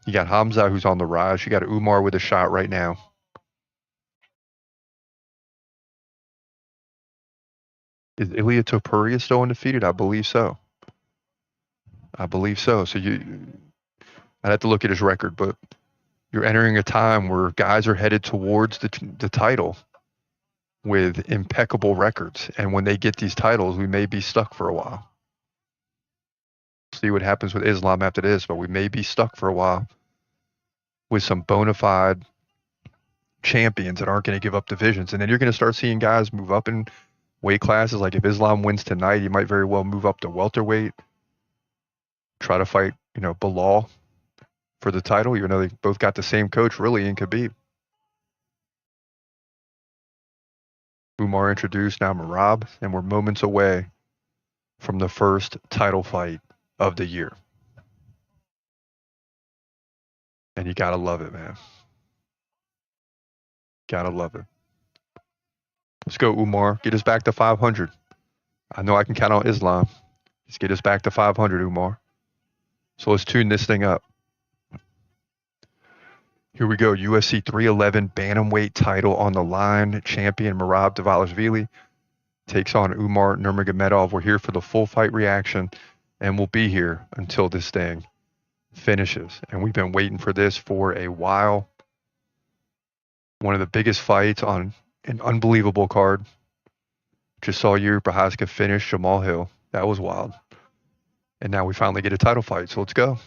You got Hamza, who's on the rise. You got Umar with a shot right now. Is Ilia Topuria still undefeated? I believe so. So I'd have to look at his record, but you're entering a time where guys are headed towards the title with impeccable records. And when they get these titles, we may be stuck for a while. See what happens with Islam after this, but we may be stuck for a while with some bona fide champions that aren't going to give up divisions. And then you're going to start seeing guys move up in weight classes. Like if Islam wins tonight, he might very well move up to welterweight, try to fight, Bilal for the title, even though they both got the same coach, really, in Khabib. Umar introduced, now Merab, and we're moments away from the first title fight of the year. And you gotta love it, man. Gotta love it. Let's go, Umar. Get us back to 500. I know I can count on Islam. Let's get us back to 500, Umar. So let's tune this thing up. Here we go. UFC 311 bantamweight title on the line. Champion Merab Dvalishvili takes on Umar Nurmagomedov. We're here for the full fight reaction, and we'll be here until this thing finishes. And we've been waiting for this for a while. One of the biggest fights on an unbelievable card. Just saw Prochazka finish Jamal Hill. That was wild. And now we finally get a title fight, so let's go.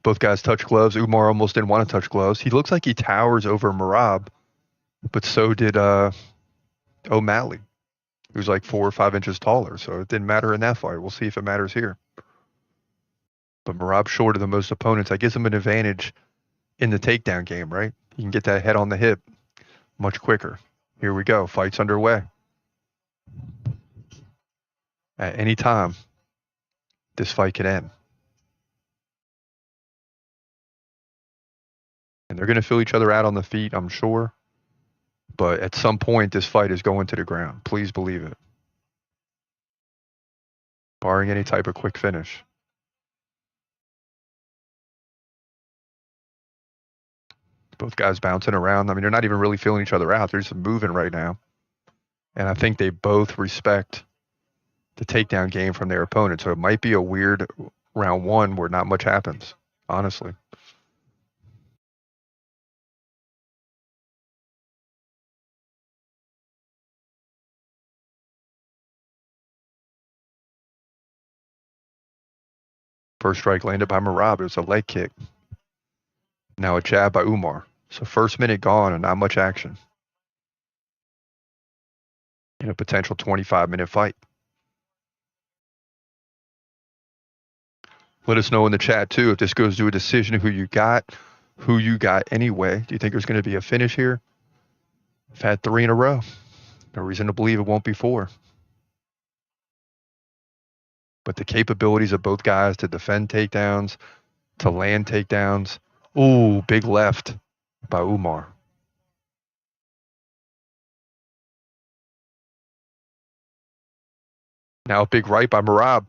Both guys touch gloves. Umar almost didn't want to touch gloves. He looks like he towers over Merab, but so did O'Malley, who's like 4 or 5 inches taller. So it didn't matter in that fight. We'll see if it matters here. But Merab's shorter than most opponents. That gives him an advantage in the takedown game, right? You can get that head on the hip much quicker. Here we go. Fight's underway. At any time, this fight could end. And they're going to fill each other out on the feet, I'm sure. But at some point, this fight is going to the ground. Please believe it. Barring any type of quick finish. Both guys bouncing around. I mean, they're not even really feeling each other out. They're just moving right now. And I think they both respect the takedown game from their opponent. So it might be a weird round 1 where not much happens, honestly. First strike landed by Merab. It was a leg kick. Now a jab by Umar. So first minute gone and not much action in a potential 25-minute fight. Let us know in the chat, too, if this goes to a decision, who you got anyway. Do you think there's going to be a finish here? I've had 3 in a row. No reason to believe it won't be 4. But the capabilities of both guys to defend takedowns, to land takedowns. Ooh, big left by Umar. Now a big right by Merab.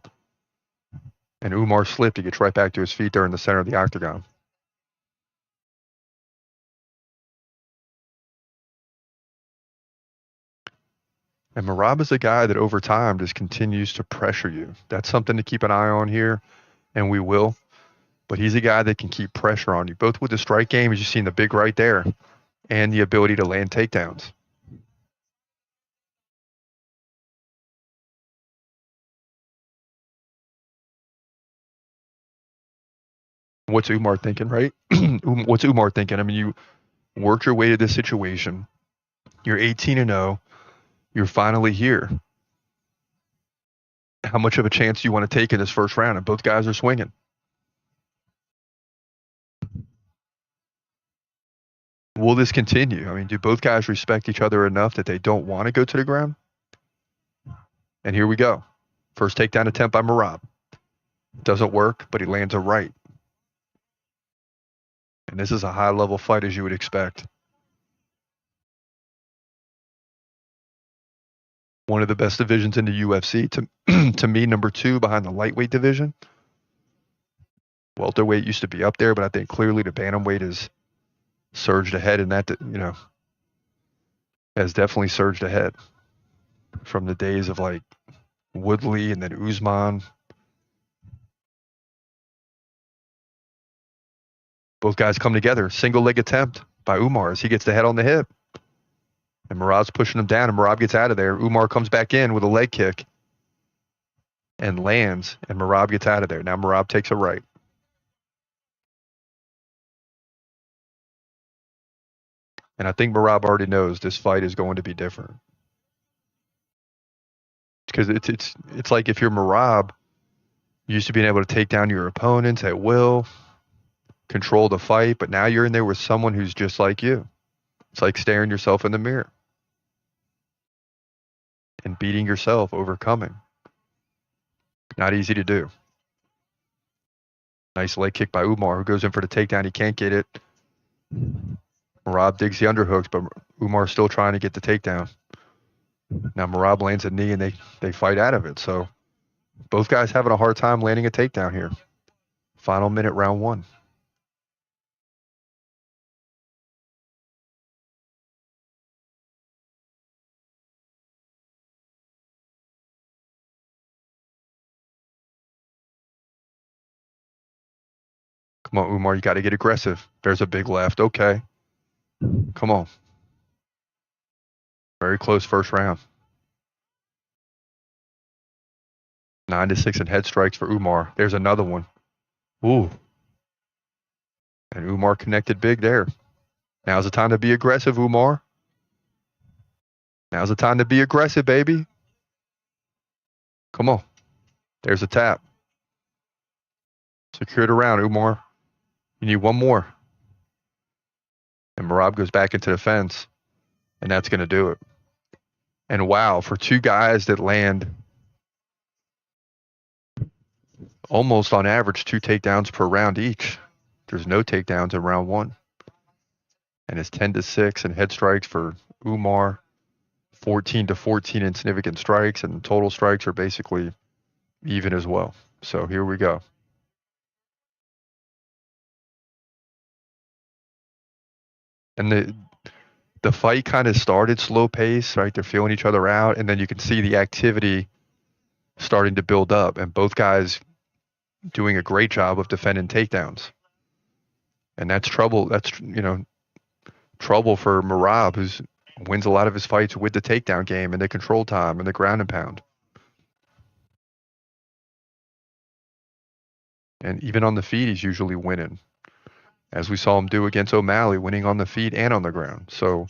And Umar slipped. He gets right back to his feet there in the center of the octagon. And Merab is a guy that over time just continues to pressure you. That's something to keep an eye on here, and we will. But he's a guy that can keep pressure on you, both with the strike game, as you've seen the big right there, and the ability to land takedowns. What's Umar thinking, right? What's Umar thinking? I mean, you worked your way to this situation. You're 18-0. You're finally here. How much of a chance do you want to take in this first round? And both guys are swinging. Will this continue? I mean, do both guys respect each other enough that they don't want to go to the ground? And here we go. First takedown attempt by Merab. Doesn't work, but he lands a right. And this is a high-level fight, as you would expect. One of the best divisions in the UFC. To me, number 2 behind the lightweight division. Welterweight used to be up there, but I think clearly the bantamweight has surged ahead, and that, has definitely surged ahead from the days of like Woodley and then Usman. Both guys come together. Single leg attempt by Umar as he gets the head on the hip. And Merab's pushing him down, and Merab gets out of there. Umar comes back in with a leg kick and lands, and Merab gets out of there. Now Merab takes a right. And I think Merab already knows this fight is going to be different. Because it's like if you're Merab, used to being able to take down your opponents at will, control the fight, but now you're in there with someone who's just like you. It's like staring yourself in the mirror and beating yourself, overcoming. Not easy to do. Nice leg kick by Umar, who goes in for the takedown. He can't get it. Merab digs the underhooks, but Umar's still trying to get the takedown. Now Merab lands a knee, and they fight out of it. So both guys having a hard time landing a takedown here. Final minute, round 1. Come on, Umar, you got to get aggressive. There's a big left. Okay. Come on. Very close first round. 9-6 in head strikes for Umar. There's another one. Ooh. And Umar connected big there. Now's the time to be aggressive, Umar. Now's the time to be aggressive, baby. Come on. There's a tap. Secure it around, Umar. You need one more. And Merab goes back into the fence. And that's going to do it. And wow, for 2 guys that land almost on average 2 takedowns per round each. There's no takedowns in round 1. And it's 10-6 in head strikes for Umar. 14-14 in significant strikes, and total strikes are basically even as well. So here we go. And the fight kind of started slow pace, right? They're feeling each other out, and then you can see the activity starting to build up, and both guys doing a great job of defending takedowns. And that's trouble. That's, trouble for Merab, who wins a lot of his fights with the takedown game and the control time and the ground and pound. And even on the feet, he's usually winning, as we saw him do against O'Malley, winning on the feet and on the ground. So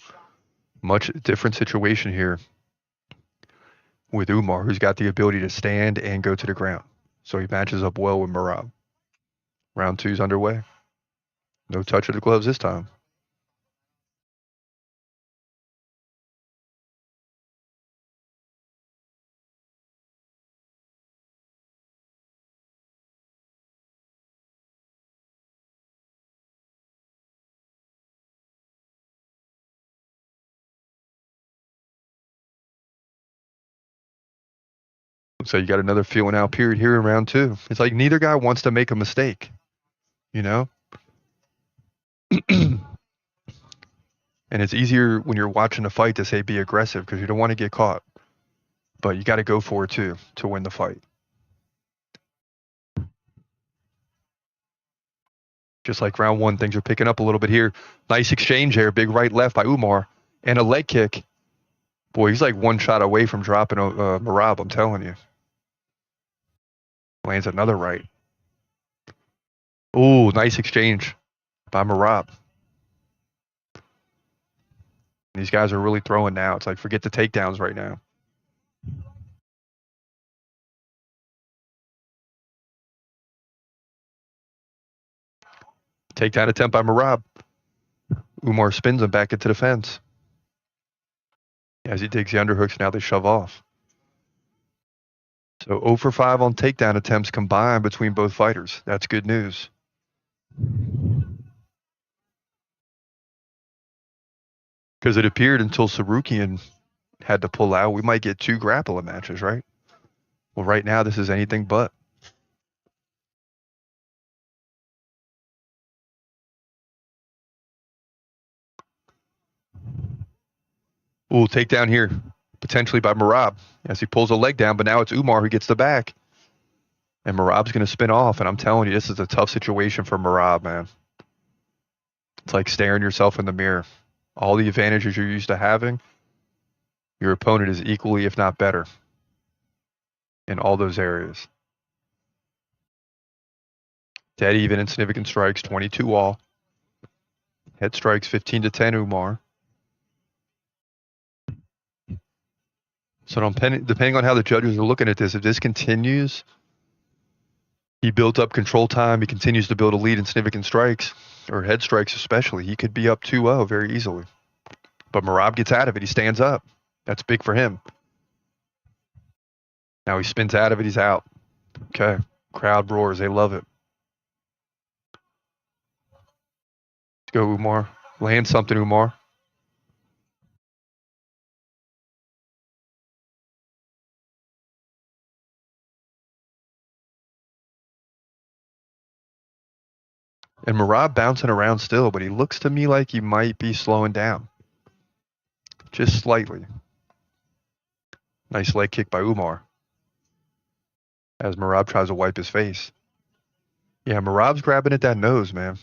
much different situation here with Umar, who's got the ability to stand and go to the ground. So he matches up well with Merab. Round 2's underway. No touch of the gloves this time. So you got another feeling out period here in round 2. It's like neither guy wants to make a mistake, And it's easier when you're watching a fight to say be aggressive because you don't want to get caught. But you got to go for it too to win the fight. Just like round one, things are picking up a little bit here. Nice exchange there. Big right left by Umar. And a leg kick. Boy, he's like one shot away from dropping Merab, I'm telling you. Lands another right. Ooh, nice exchange by Merab. These guys are really throwing now. It's like, forget the takedowns right now. Takedown attempt by Merab. Umar spins him back into the fence. As he digs the underhooks, now they shove off. So 0 for 5 on takedown attempts combined between both fighters. That's good news. Because it appeared until Sarukian had to pull out, we might get 2 grappling matches, right? Well, right now, this is anything but. Ooh, takedown here, potentially by Merab, as he pulls a leg down, but now it's Umar who gets the back. And Merab's going to spin off, and I'm telling you, this is a tough situation for Merab, man. It's like staring yourself in the mirror. All the advantages you're used to having, your opponent is equally, if not better, in all those areas. Dead even in significant strikes, 22 all. Head strikes, 15-10 Umar. So depending on how the judges are looking at this, if this continues, he built up control time, he continues to build a lead in significant strikes, or head strikes especially, he could be up 2-0 very easily. But Merab gets out of it, he stands up. That's big for him. Now he spins out of it, he's out. Okay, crowd roars, they love it. Let's go, Umar. Land something, Umar. And Merab bouncing around still, but he looks to me like he might be slowing down. Just slightly. Nice leg kick by Umar. As Merab tries to wipe his face. Yeah, Merab's grabbing at that nose, man.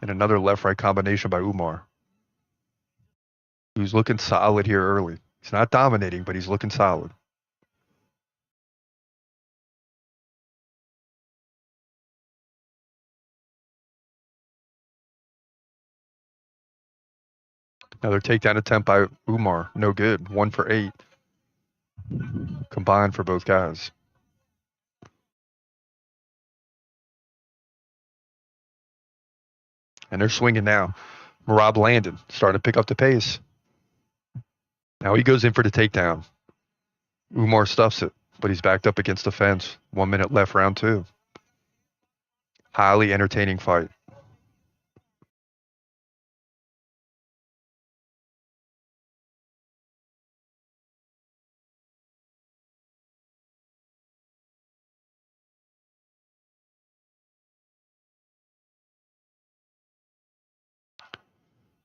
And another left-right combination by Umar. Who's looking solid here early. He's not dominating, but he's looking solid. Another takedown attempt by Umar. No good. 1 for 8. Combined for both guys. And they're swinging now. Merab landed. Starting to pick up the pace. Now he goes in for the takedown. Umar stuffs it, but he's backed up against the fence. 1 minute left, round 2. Highly entertaining fight.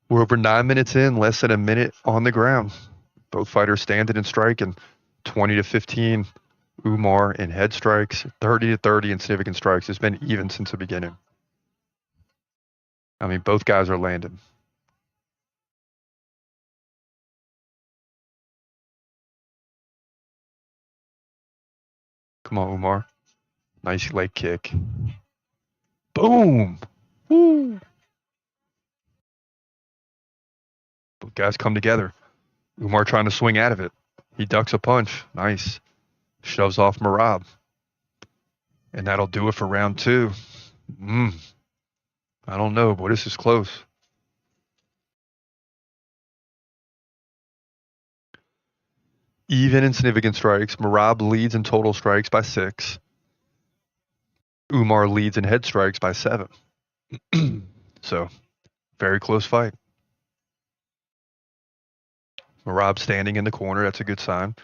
We're over 9 minutes in, less than a minute on the ground. Both fighters standing and striking. 20-15 Umar in head strikes, 30-30 in significant strikes. It's been even since the beginning. I mean, both guys are landing. Come on, Umar. Nice leg kick. Boom! Woo! Both guys come together. Umar trying to swing out of it. He ducks a punch. Nice. Shoves off Merab. And that'll do it for round 2. I don't know, but this is close. Even in significant strikes, Merab leads in total strikes by 6. Umar leads in head strikes by 7. So, very close fight. Merab standing in the corner. That's a good sign.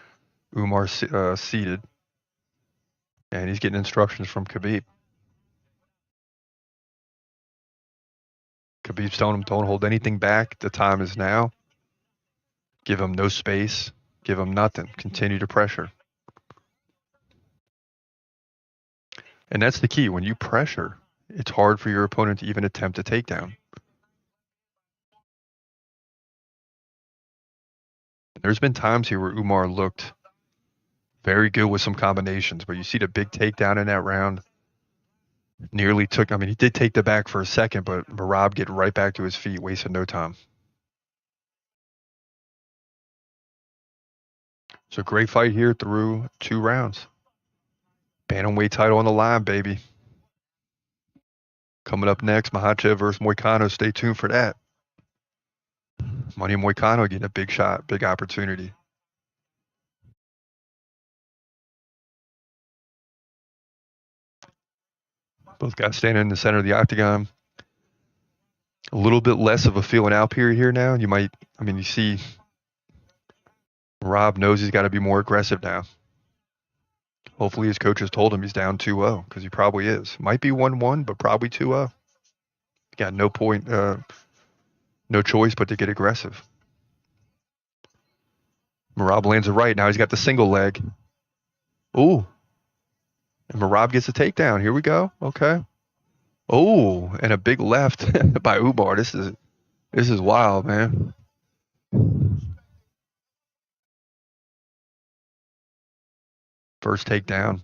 Umar seated. And he's getting instructions from Khabib. Khabib's telling him, don't hold anything back. The time is now. Give him no space. Give him nothing. Continue to pressure. And that's the key. When you pressure, it's hard for your opponent to even attempt a takedown. There's been times here where Umar looked very good with some combinations, but you see the big takedown in that round. Nearly took, I mean, he did take the back for a second, but Merab get right back to his feet, wasting no time. So great fight here through 2 rounds. Bantamweight title on the line, baby. Coming up next, Makhachev versus Moicano. Stay tuned for that. Money Moicano getting a big shot, big opportunity. Both guys standing in the center of the octagon. A little bit less of a feeling out period here now. You might, I mean, you see Rob knows he's got to be more aggressive now. Hopefully his coach has told him he's down 2-0, because he probably is. Might be 1-1, but probably 2-0. Got no point, no choice but to get aggressive. Merab lands a right. Now he's got the single leg. Ooh. And Merab gets a takedown. Here we go. Okay. Oh, and a big left by Umar. This is wild, man. First takedown.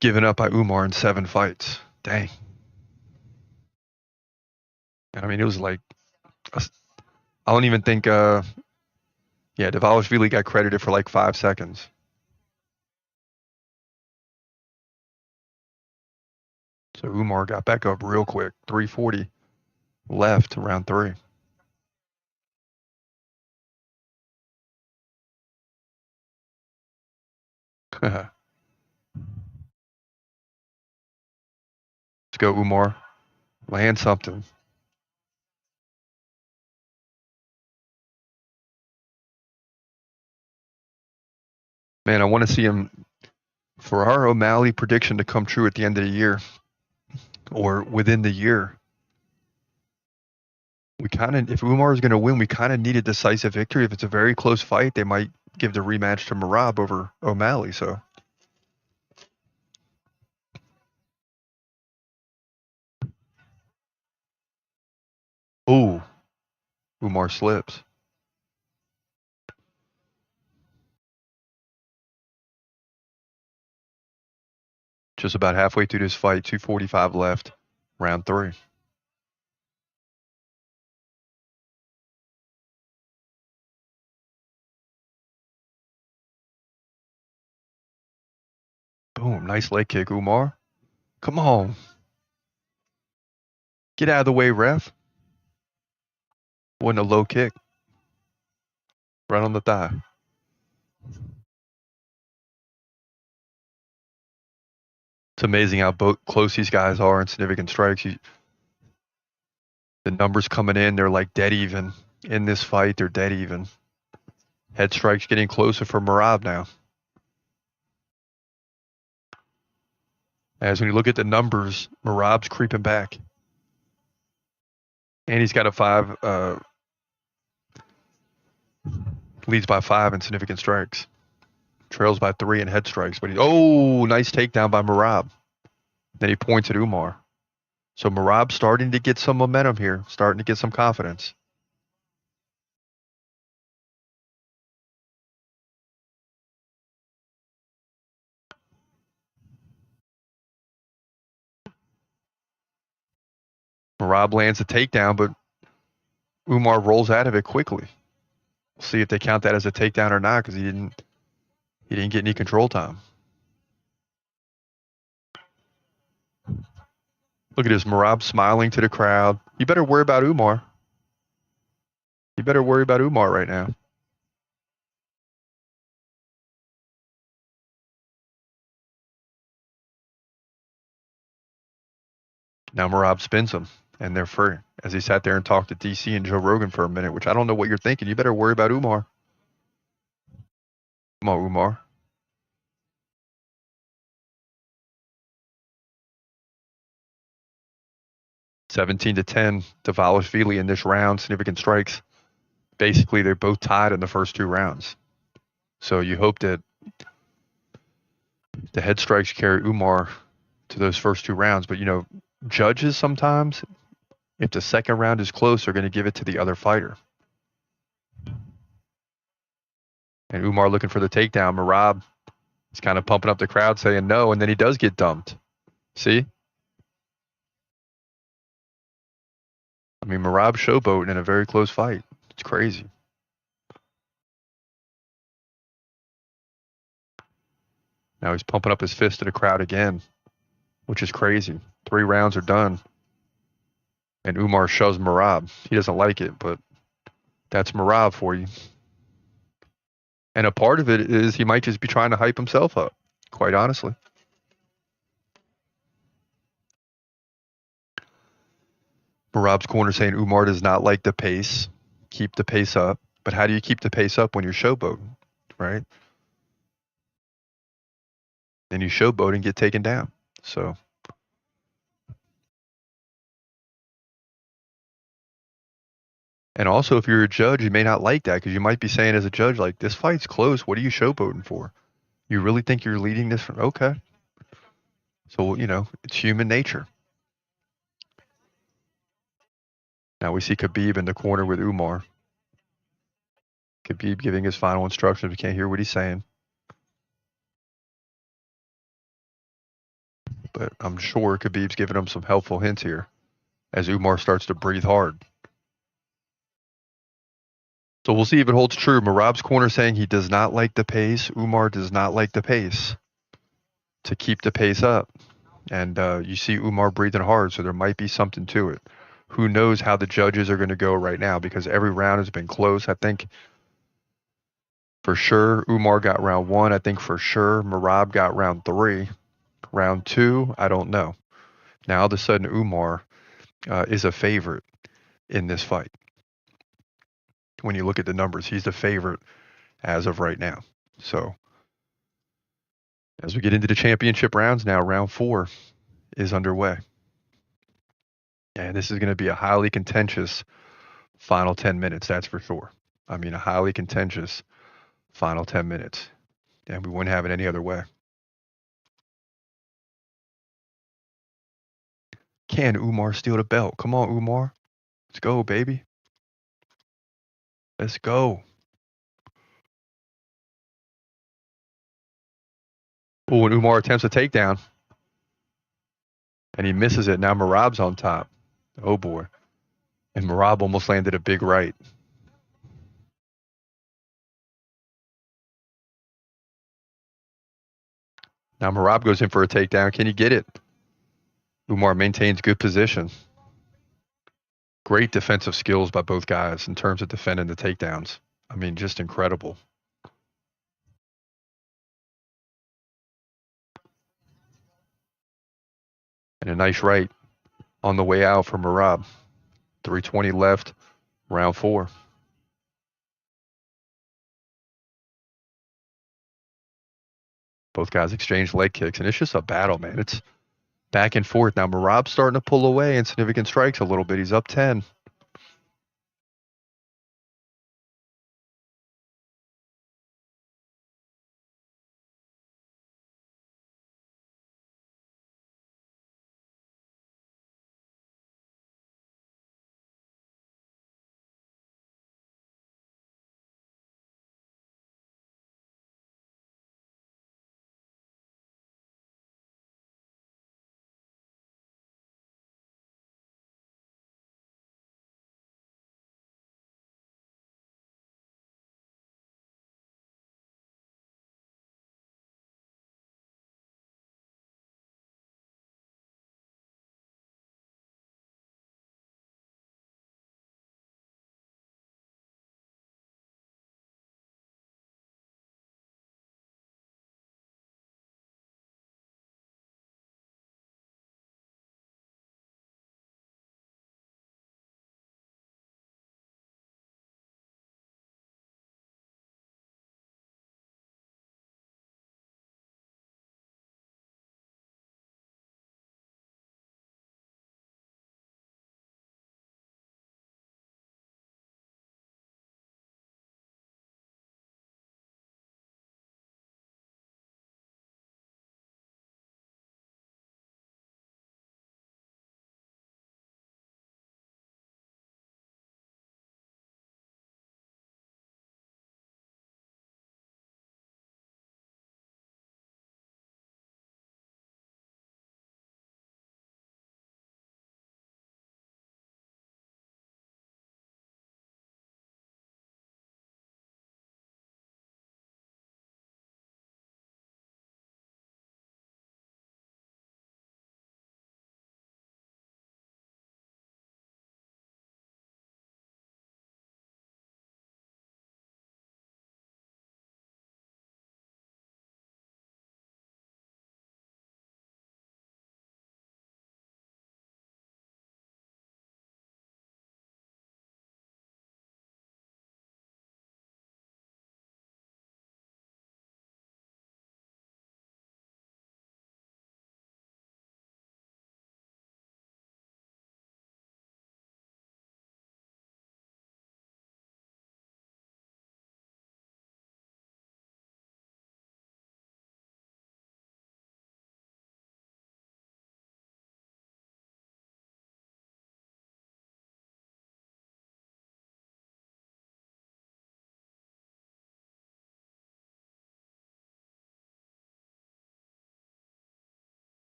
Given up by Umar in 7 fights. Dang. I mean, it was like, I don't even think, yeah, Dvalishvili got credited for like 5 seconds. So Umar got back up real quick. 340 left, round 3. Let's go, Umar. Land something. Man, I want to see him, for our O'Malley prediction to come true at the end of the year, or within the year. We kind of, if Umar is going to win, we kind of need a decisive victory. If it's a very close fight, they might give the rematch to Merab over O'Malley. So, ooh, Umar slips. Just about halfway through this fight, 2:45 left, round 3. Boom, nice leg kick, Umar. Come on. Get out of the way, ref. Wasn't a low kick. Right on the thigh. It's amazing how close these guys are in significant strikes. The numbers coming in, they're like dead even. In this fight, they're dead even. Head strikes getting closer for Merab now. As when you look at the numbers, Merab's creeping back. And he's got a 5, leads by 5 in significant strikes. Trails by 3 in head strikes. But nice takedown by Merab. Then he points at Umar. So Merab's starting to get some momentum here, starting to get some confidence. Merab lands a takedown, but Umar rolls out of it quickly. We'll see if they count that as a takedown or not, because he didn't get any control time. Look at this, Merab smiling to the crowd. You better worry about Umar. You better worry about Umar right now. Now Merab spins him, and they're free. As he sat there and talked to DC and Joe Rogan for a minute, which I don't know what you're thinking. You better worry about Umar. Come on, Umar. $17-10, Dvalishvili in this round, significant strikes. basically they're both tied in the first 2 rounds. So you hope that the head strikes carry Umar to those first 2 rounds. But, judges sometimes, if the second round is close, are going to give it to the other fighter. And Umar looking for the takedown. Merab is kind of pumping up the crowd saying no, and then he does get dumped. See? I mean, Merab showboating in a very close fight. It's crazy. Now he's pumping up his fist to the crowd again, which is crazy. 3 rounds are done. And Umar shoves Merab. He doesn't like it, but that's Merab for you. And a part of it is he might just be trying to hype himself up, quite honestly. Merab's corner saying Umar does not like the pace. Keep the pace up. But how do you keep the pace up when you're showboating, right? Then you showboat and get taken down. So. And also, if you're a judge, you may not like that because you might be saying as a judge, like, this fight's close. What are you showboating for? You really think you're leading this? Okay. So, it's human nature. Now we see Khabib in the corner with Umar. Khabib giving his final instructions. We can't hear what he's saying. But I'm sure Khabib's giving him some helpful hints here as Umar starts to breathe hard. So we'll see if it holds true. Merab's corner saying he does not like the pace. Umar does not like the pace. To keep the pace up. And you see Umar breathing hard, so there might be something to it. Who knows how the judges are going to go right now because every round has been close. I think for sure Umar got round 1. I think for sure Merab got round 3. Round 2, I don't know. Now all of a sudden Umar is a favorite in this fight. When you look at the numbers, he's the favorite as of right now. So as we get into the championship rounds now, round 4 is underway. And this is going to be a highly contentious final 10 minutes, that's for sure. I mean, a highly contentious final 10 minutes. And we wouldn't have it any other way. Can Umar steal the belt? Come on, Umar. Let's go, baby. Let's go. Oh, and Umar attempts a takedown. And he misses it. Now Merab's on top. Oh, boy. And Merab almost landed a big right. Now Merab goes in for a takedown. Can he get it? Umar maintains good position. Great defensive skills by both guys in terms of defending the takedowns. I mean, just incredible. And a nice right on the way out for Merab. 3:20 left, round 4. Both guys exchange leg kicks, and it's just a battle, man. It's back and forth. Now Merab's starting to pull away in significant strikes a little bit. He's up 10.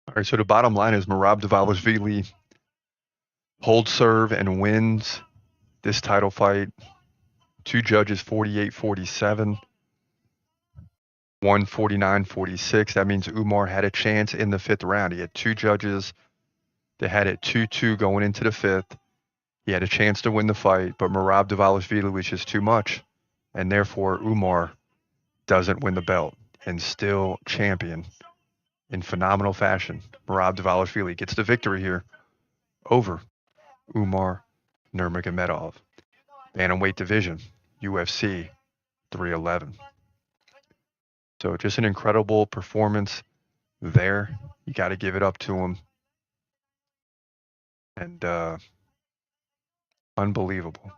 All right, so the bottom line is Merab Dvalishvili holds serve and wins this title fight. Two judges 48-47, one 49-46. That means Umar had a chance in the fifth round. He had two judges that had it 2-2 going into the fifth. He had a chance to win the fight, but Merab Dvalishvili was just too much, and therefore Umar doesn't win the belt and still champion in phenomenal fashion. Merab Dvalishvili gets the victory here over Umar Nurmagomedov. Bantamweight division, UFC 311. So just an incredible performance there. You got to give it up to him. And unbelievable.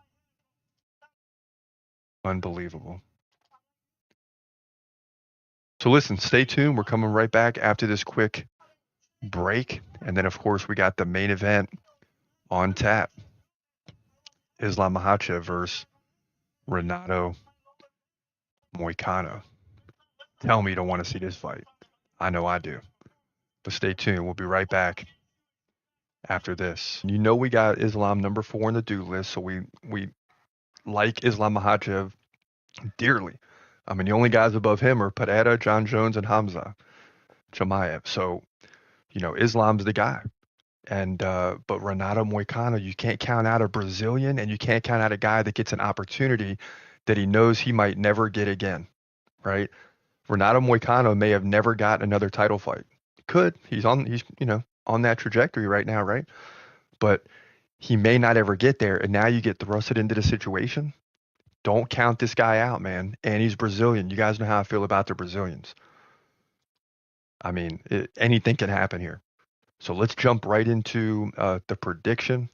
Unbelievable. So listen, stay tuned. We're coming right back after this quick break. And then, of course, we got the main event on tap. Islam Makhachev versus Renato Moicano. Tell me you don't want to see this fight. I know I do. But stay tuned. We'll be right back after this. You know we got Islam number 4 on the do list, so we like Islam Makhachev dearly. I mean, the only guys above him are Pereira, John Jones, and Hamza Chimaev. So, you know, Islam's the guy. And but Renato Moicano, you can't count out a Brazilian, and you can't count out a guy that gets an opportunity that he knows he might never get again, right? Renato Moicano may have never got another title fight. Could. He's you know, on that trajectory right now, right? But he may not ever get there, and now you get thrusted into the situation. Don't count this guy out, man. And he's Brazilian. You guys know how I feel about the Brazilians. I mean, anything can happen here. So let's jump right into the prediction.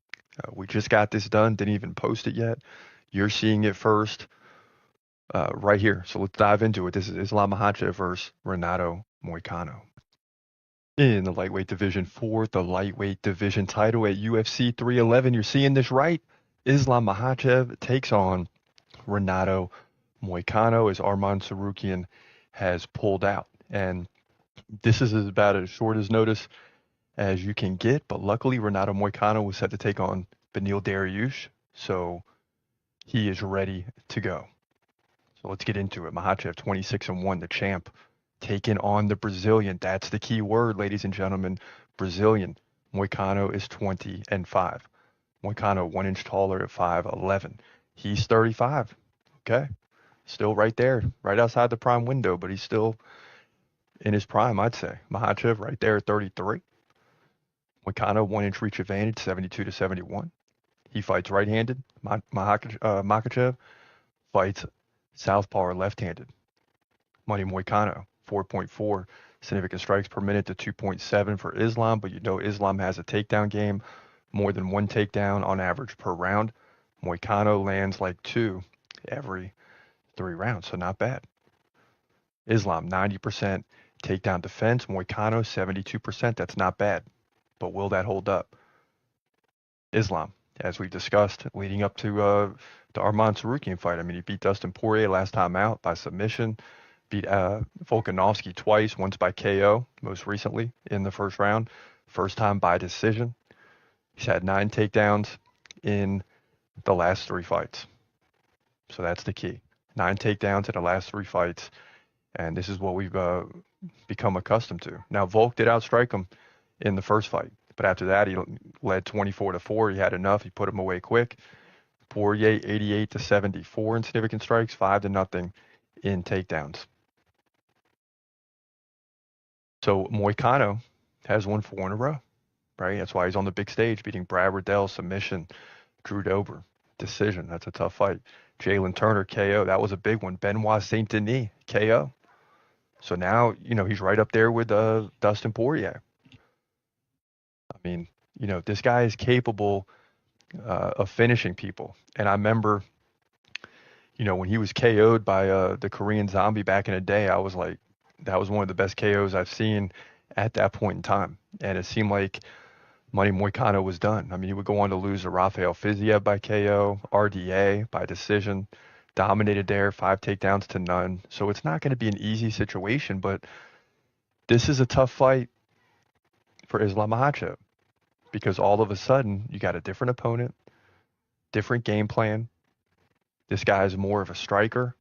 We just got this done. Didn't even post it yet. You're seeing it first right here. So let's dive into it. This is Islam Makhachev versus Renato Moicano. In the lightweight division for the lightweight division title at UFC 311. You're seeing this right. Islam Makhachev takes on Renato Moicano as Arman Tsarukyan has pulled out. And this is about as short as notice as you can get, but luckily Renato Moicano was set to take on Beneil Dariush, so he is ready to go. So let's get into it. Makhachev 26-1, the champ, taking on the Brazilian. That's the key word, ladies and gentlemen. Brazilian. Moicano is 20-5. Moicano 1 inch taller at 5'11". He's 35. Okay. Still right there, right outside the prime window, but he's still in his prime, I'd say. Makhachev right there at 33. Moicano 1 inch reach advantage, 72-71. He fights right-handed. Makhachev fights southpaw or left-handed. Money Moicano 4.4 significant strikes per minute to 2.7 for Islam, but you know Islam has a takedown game, more than 1 takedown on average per round. Moicano lands like 2 every 3 rounds, so not bad. Islam 90% takedown defense, Moicano 72%. That's not bad, but will that hold up? Islam, as we discussed leading up to the Arman Tsarukyan fight. I mean, he beat Dustin Poirier last time out by submission, beat Volkanovski twice, once by KO, most recently in the first round, first time by decision. He's had 9 takedowns in the last 3 fights. So that's the key. 9 takedowns in the last 3 fights, and this is what we've become accustomed to. Now, Volk did outstrike him in the first fight, but after that, he led 24-4. He had enough. He put him away quick. Poirier 88-74 in significant strikes, 5-0 in takedowns. So Moicano has won 4 in a row, right? That's why he's on the big stage, beating Brad Riddell, submission, Drew Dober, decision. That's a tough fight. Jalen Turner, KO. That was a big one. Benoit Saint Denis, KO. So now, you know, he's right up there with Dustin Poirier. I mean, you know, this guy is capable of finishing people. And I remember, you know, when he was KO'd by the Korean Zombie back in the day, I was like, that was one of the best KOs I've seen at that point in time. And it seemed like Money Moicano was done. I mean, he would go on to lose to Rafael Fiziev by KO, RDA by decision, dominated there, 5 takedowns to none. So it's not going to be an easy situation, but this is a tough fight for Islam Makhachev, because all of a sudden you got a different opponent, different game plan. This guy is more of a striker,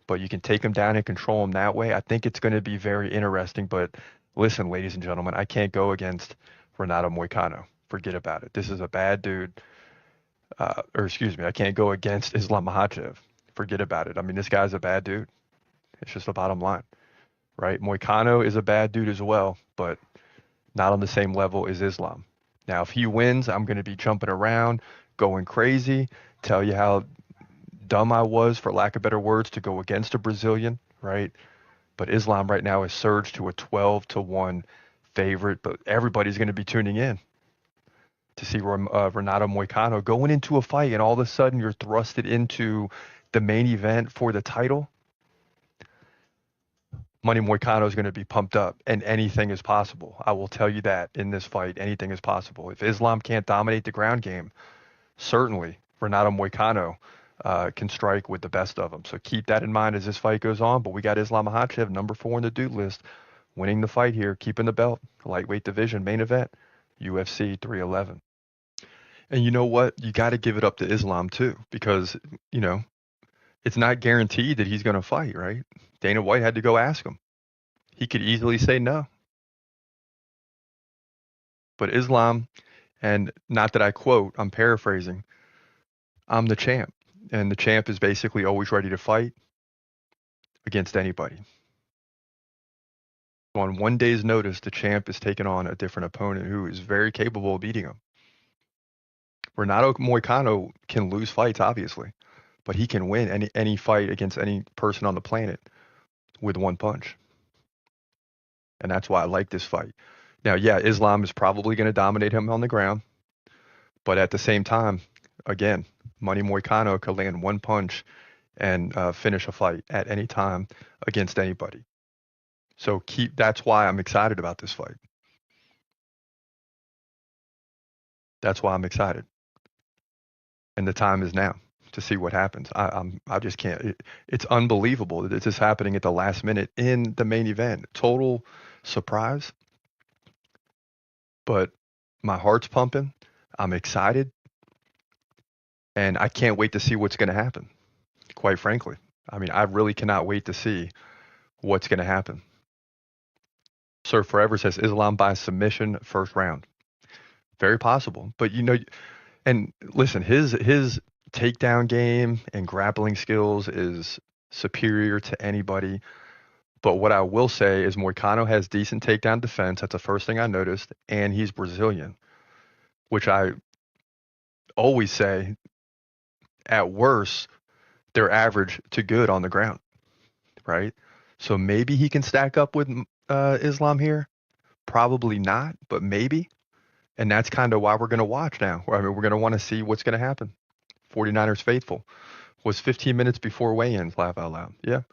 but you can take him down and control him that way. I think it's going to be very interesting. But listen, ladies and gentlemen, I can't go against Renato Moicano. Forget about it. This is a bad dude. Or excuse me, I can't go against Islam Makhachev. Forget about it. I mean, this guy's a bad dude. It's just the bottom line, right? Moicano is a bad dude as well, but not on the same level as Islam. Now, if he wins, I'm going to be jumping around, going crazy, tell you how dumb I was, for lack of better words, to go against a Brazilian, right? But Islam right now is surged to a 12-1 favorite, but everybody's going to be tuning in to see Renato Moicano going into a fight, and all of a sudden you're thrusted into the main event for the title. Money Moicano is going to be pumped up, and anything is possible. I will tell you that in this fight, anything is possible. If Islam can't dominate the ground game, certainly Renato Moicano can strike with the best of them. So keep that in mind as this fight goes on. But we got Islam Makhachev, number 4 in the dude list, winning the fight here, keeping the belt, lightweight division, main event, UFC 311. And you know what? You got to give it up to Islam too, because, you know, it's not guaranteed that he's going to fight, right? Dana White had to go ask him. He could easily say no. But Islam, and not that I quote, I'm paraphrasing, I'm the champ. And the champ is basically always ready to fight against anybody. So on one day's notice, the champ is taking on a different opponent who is very capable of beating him. Renato Moicano can lose fights, obviously, but he can win any fight against any person on the planet with one punch. And that's why I like this fight. Now, yeah, Islam is probably going to dominate him on the ground, but at the same time, again, Money Moicano could land one punch and finish a fight at any time against anybody. So that's why I'm excited about this fight. That's why I'm excited. And the time is now to see what happens. I just can't. It's unbelievable that this is happening at the last minute in the main event. Total surprise. But my heart's pumping. I'm excited. And I can't wait to see what's going to happen, quite frankly. I mean, I really cannot wait to see what's going to happen. Sir Forever says Islam by submission first round. Very possible. But, you know, and listen, his takedown game and grappling skills is superior to anybody. But what I will say is Moicano has decent takedown defense. That's the first thing I noticed. And he's Brazilian, which I always say, at worst, they're average to good on the ground, right? So maybe he can stack up with Islam here. Probably not, but maybe. And that's kind of why we're going to watch now. I mean, we're going to want to see what's going to happen. 49ers faithful was 15 minutes before weigh-ins, laugh out loud. Yeah.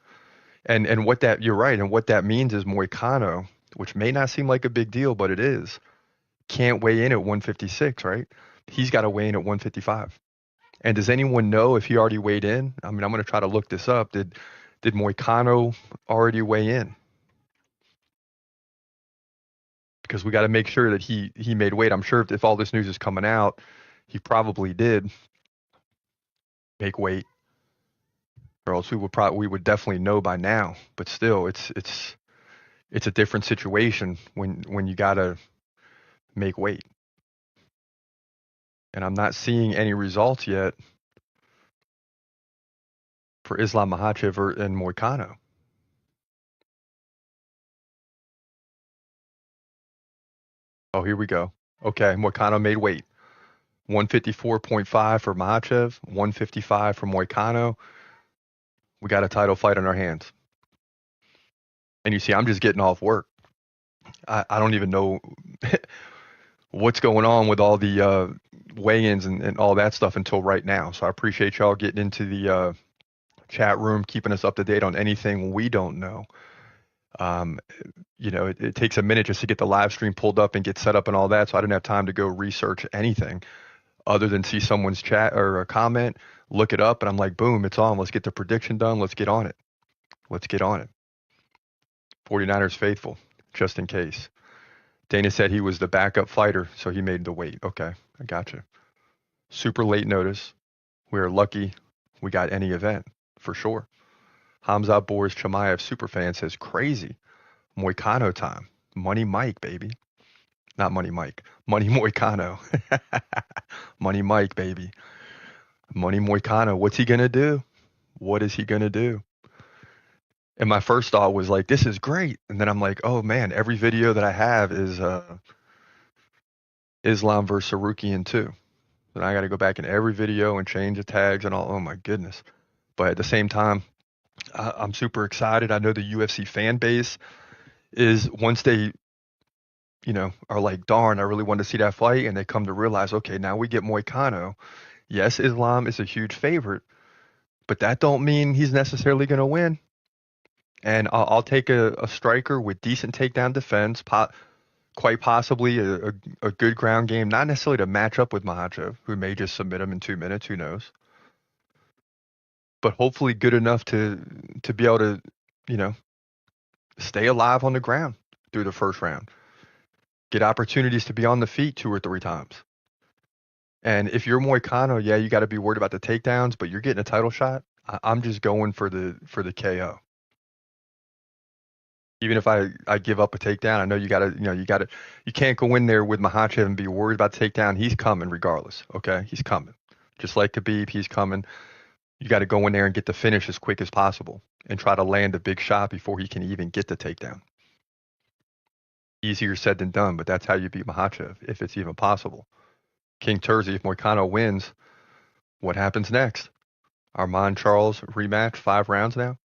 And what that, you're right. And what that means is Moicano, which may not seem like a big deal, but it is, can't weigh in at 156, right? He's got to weigh in at 155. And does anyone know if he already weighed in? I mean, I'm going to try to look this up. Did Moicano already weigh in? Because we got to make sure that he made weight. I'm sure if all this news is coming out, he probably did make weight, or else we would definitely know by now. But still, it's a different situation when you got to make weight. And I'm not seeing any results yet for Islam Makhachev and Moicano. Oh, here we go. Okay, Moicano made weight. 154.5 for Makhachev, 155 for Moicano. We got a title fight on our hands. And you see, I'm just getting off work. I don't even know what's going on with all the weigh-ins and all that stuff until right now. So I appreciate y'all getting into the chat room, keeping us up to date on anything we don't know. You know, it takes a minute just to get the live stream pulled up and get set up and all that. So I didn't have time to go research anything other than see someone's chat or a comment, look it up, and I'm like, boom, it's on. Let's get the prediction done. Let's get on it. Let's get on it. 49ers faithful, just in case. Dana said he was the backup fighter, so he made the weight. Okay, I gotcha. Super late notice. We're lucky we got any event, for sure. Hamza Boris Chimaev superfan says, crazy. Moicano time. Money Mike, baby. Not Money Mike. Money Moicano. Money Mike, baby. Money Moicano. What's he going to do? What is he going to do? And my first thought was like, this is great. And then I'm like, oh man, every video that I have is Islam versus Sarukian too. And I got to go back in every video and change the tags and all. Oh my goodness. But at the same time, I'm super excited. I know the UFC fan base is, once they, are like, darn, I really want to see that fight. And they come to realize, okay, now we get Moicano. Yes, Islam is a huge favorite, but that don't mean he's necessarily going to win. And I'll take a striker with decent takedown defense, quite possibly a good ground game, not necessarily to match up with Makhachev, who may just submit him in 2 minutes, who knows. But hopefully good enough to be able to, stay alive on the ground through the first round. Get opportunities to be on the feet 2 or 3 times. And if you're Moicano, yeah, you got to be worried about the takedowns, but you're getting a title shot. I'm just going for the KO. Even if I give up a takedown, I know you can't go in there with Makhachev and be worried about takedown. He's coming regardless. Okay. He's coming. Just like Khabib, he's coming. You got to go in there and get the finish as quick as possible and try to land a big shot before he can even get the takedown. Easier said than done, but that's how you beat Makhachev, if it's even possible. King Terzi, if Moicano wins, what happens next? Armand Charles rematch, 5 rounds now.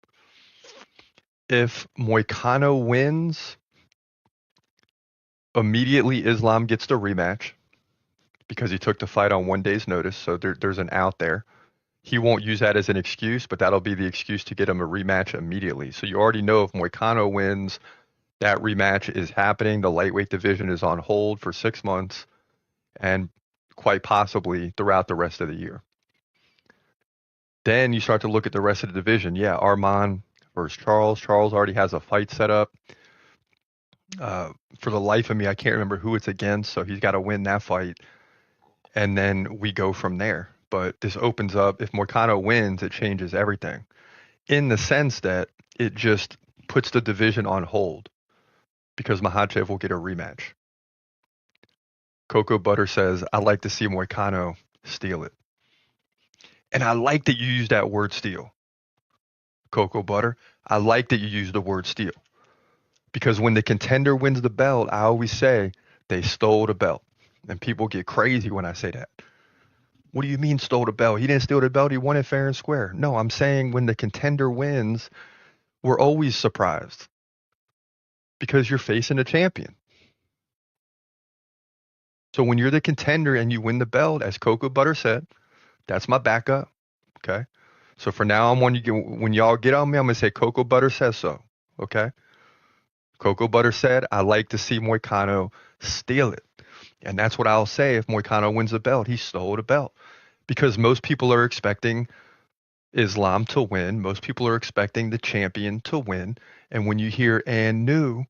If Moicano wins, immediately Islam gets the rematch because he took the fight on 1 day's notice, so there's an out there. He won't use that as an excuse, but that'll be the excuse to get him a rematch immediately. So you already know if Moicano wins, that rematch is happening. The lightweight division is on hold for 6 months and quite possibly throughout the rest of the year. Then you start to look at the rest of the division. Yeah, Armand versus Charles. Charles already has a fight set up. For the life of me, I can't remember who it's against, so he's got to win that fight. And then we go from there. But this opens up, if Moicano wins, it changes everything in the sense that it just puts the division on hold because Makhachev will get a rematch. Cocoa Butter says, I like to see Moicano steal it. And I like that you use that word steal. Cocoa Butter, I like that you use the word steal. Because when the contender wins the belt, I always say they stole the belt. And people get crazy when I say that. What do you mean stole the belt? He didn't steal the belt. He won it fair and square. No, I'm saying when the contender wins, we're always surprised because you're facing a champion. So when you're the contender and you win the belt, as Cocoa Butter said, that's my backup. Okay. So for now on, when y'all get on me, I'm going to say Cocoa Butter says so. Okay. Cocoa Butter said, I like to see Moicano steal it. And that's what I'll say if Moicano wins the belt. He stole the belt. Because most people are expecting Islam to win. Most people are expecting the champion to win. And when you hear and new,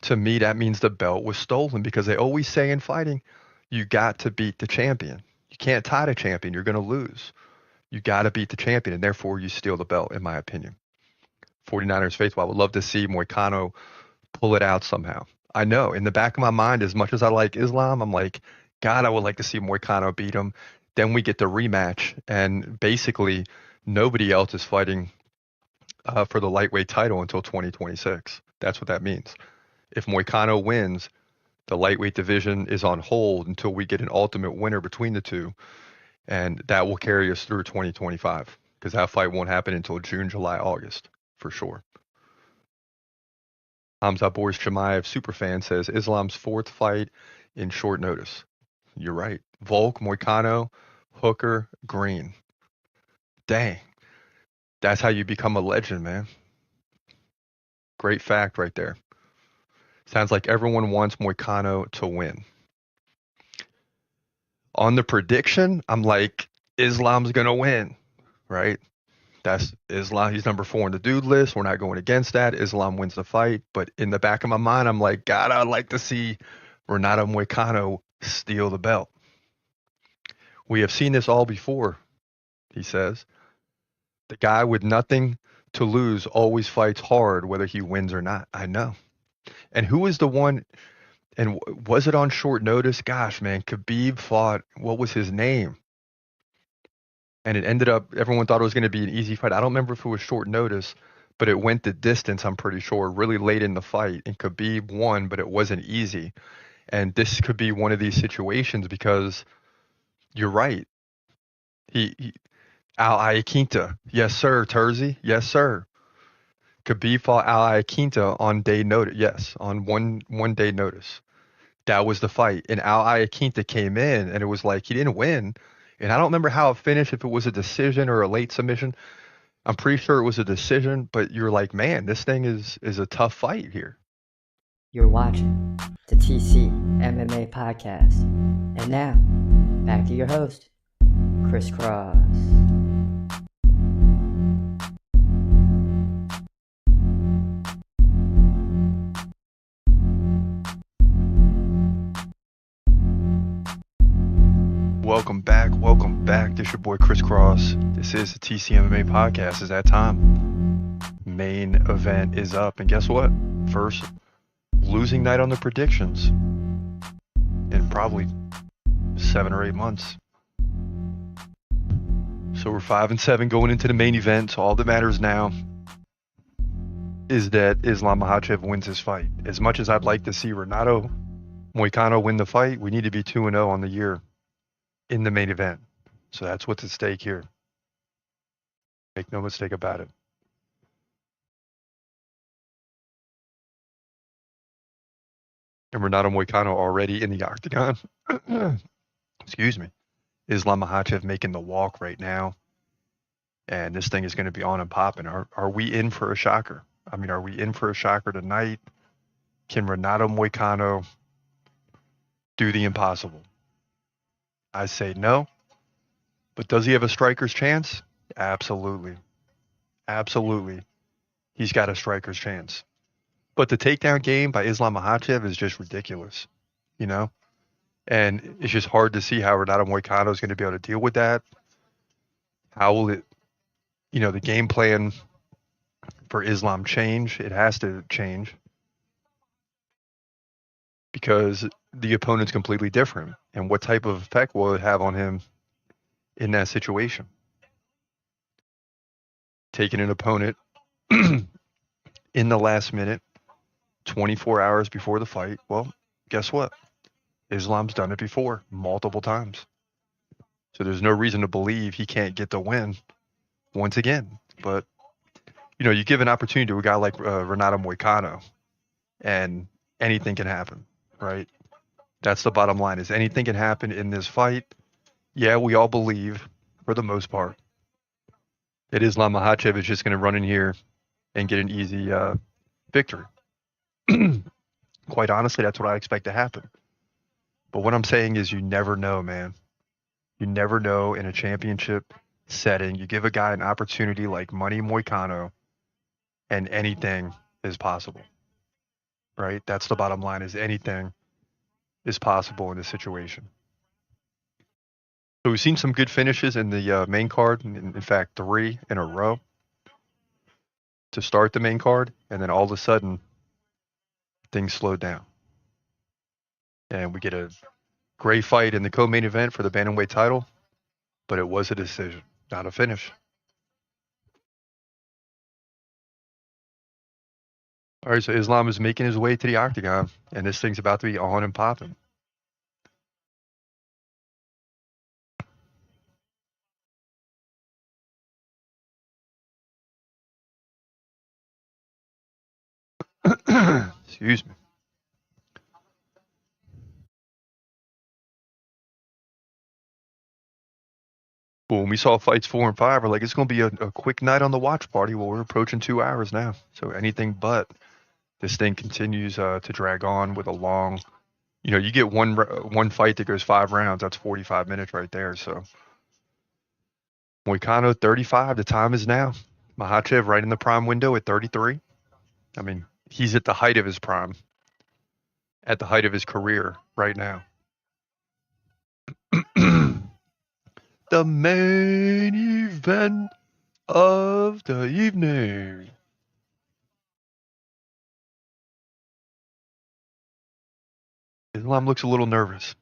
to me, that means the belt was stolen. Because they always say in fighting, you got to beat the champion. You can't tie the champion. You're going to lose. You got to beat the champion. And therefore, you steal the belt, in my opinion. 49ers faithful, I would love to see Moicano pull it out somehow. I know in the back of my mind, as much as I like Islam, I'm like, God, I would like to see Moicano beat him. Then we get the rematch, and basically nobody else is fighting for the lightweight title until 2026. That's what that means. If Moicano wins, the lightweight division is on hold until we get an ultimate winner between the two, and that will carry us through 2025 because that fight won't happen until June, July, August for sure. Hamza Boris Chimaev superfan says Islam's 4th fight in short notice. You're right. Volk, Moicano, Hooker, Green. Dang. That's how you become a legend, man. Great fact right there. Sounds like everyone wants Moicano to win. On the prediction, I'm like, Islam's going to win, right? That's Islam. He's number 4 on the dude list. We're not going against that. Islam wins the fight. But in the back of my mind, I'm like, God, I'd like to see Renato Moicano steal the belt. We have seen this all before, he says. The guy with nothing to lose always fights hard, whether he wins or not. I know. And who is the one? And was it on short notice? Gosh, man, Khabib fought, what was his name? And it ended up, everyone thought it was going to be an easy fight. I don't remember if it was short notice, but it went the distance, I'm pretty sure, really late in the fight. And Khabib won, but it wasn't easy. And this could be one of these situations because you're right. He Al Iaquinta. Yes, sir, Terzi. Yes, sir. Khabib fought Al Iaquinta on day notice. Yes, on one day notice. That was the fight. And Al Iaquinta came in, and it was like he didn't win. And I don't remember how it finished, if it was a decision or a late submission. I'm pretty sure it was a decision, but you're like, man, this thing is a tough fight here. You're watching the TCMMA Podcast. And now, back to your host, Chris Cross. Welcome back. Welcome back. This is your boy Chris Cross. This is the TCMMA Podcast. It's that time. Main event is up. And guess what? First losing night on the predictions in probably 7 or 8 months. So we're 5-7 going into the main event. So all that matters now is that Islam Makhachev wins his fight. As much as I'd like to see Renato Moicano win the fight, we need to be 2-0 on the year in the main event. So that's what's at stake here. Make no mistake about it. And Renato Moicano already in the octagon. Excuse me. Islam Makhachev making the walk right now. And this thing is going to be on and popping. Are we in for a shocker? I mean, are we in for a shocker tonight? Can Renato Moicano do the impossible? I say no. But does he have a striker's chance? Absolutely. Absolutely. He's got a striker's chance. But the takedown game by Islam Makhachev is just ridiculous, you know? And it's just hard to see how Renato Moicano is going to be able to deal with that. How will it, the game plan for Islam change? It has to change because the opponent's completely different. And what type of effect will it have on him in that situation? Taking an opponent in the last minute, 24 hours before the fight. Well, guess what? Islam's done it before, multiple times. So there's no reason to believe he can't get the win once again. But, you give an opportunity to a guy like Renato Moicano, and anything can happen, right? That's the bottom line, is anything can happen in this fight. Yeah, we all believe, for the most part, that Islam Makhachev is just going to run in here and get an easy victory. Quite honestly, that's what I expect to happen. But what I'm saying is you never know, man. You never know in a championship setting. You give a guy an opportunity like Money Moicano, and anything is possible, right? That's the bottom line, is anything is possible in this situation. So we've seen some good finishes in the main card. In fact, 3 in a row to start the main card. And then all of a sudden, things slowed down. And we get a great fight in the co-main event for the bantamweight title. But it was a decision, not a finish. All right, so Islam is making his way to the octagon. And this thing's about to be on and popping. Excuse me. Well, when we saw fights 4 and 5, we're like, it's going to be a quick night on the watch party. Well, we're approaching 2 hours now. So anything but. This thing continues to drag on with a long, you get one fight that goes 5 rounds. That's 45 minutes right there. So Moicano 35. The time is now. Makhachev right in the prime window at 33. I mean, he's at the height of his prime, at the height of his career right now. The main event of the evening. Islam looks a little nervous.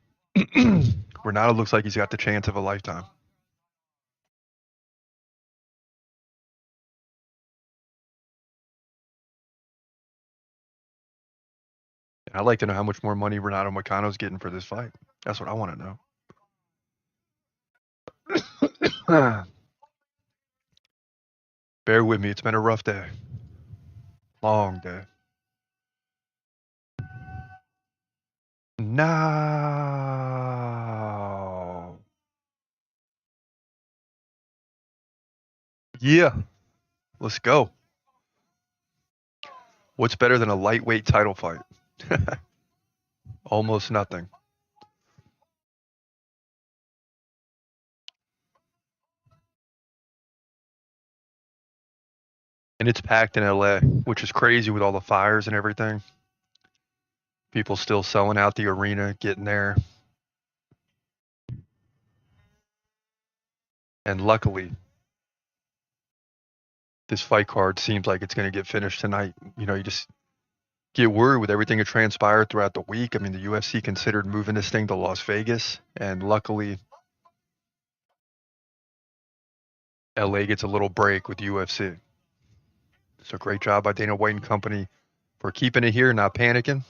Renato looks like he's got the chance of a lifetime. I'd like to know how much more money Renato Moicano's getting for this fight. That's what I want to know. Bear with me. It's been a rough day. Long day. No. Yeah. Let's go. What's better than a lightweight title fight? Almost nothing. And it's packed in LA, which is crazy with all the fires and everything. People still selling out the arena, getting there. And luckily, this fight card seems like it's going to get finished tonight. You know, you just get worried with everything that transpired throughout the week. I mean, the UFC considered moving this thing to Las Vegas, and luckily, LA gets a little break with UFC. So great job by Dana White and company for keeping it here, not panicking,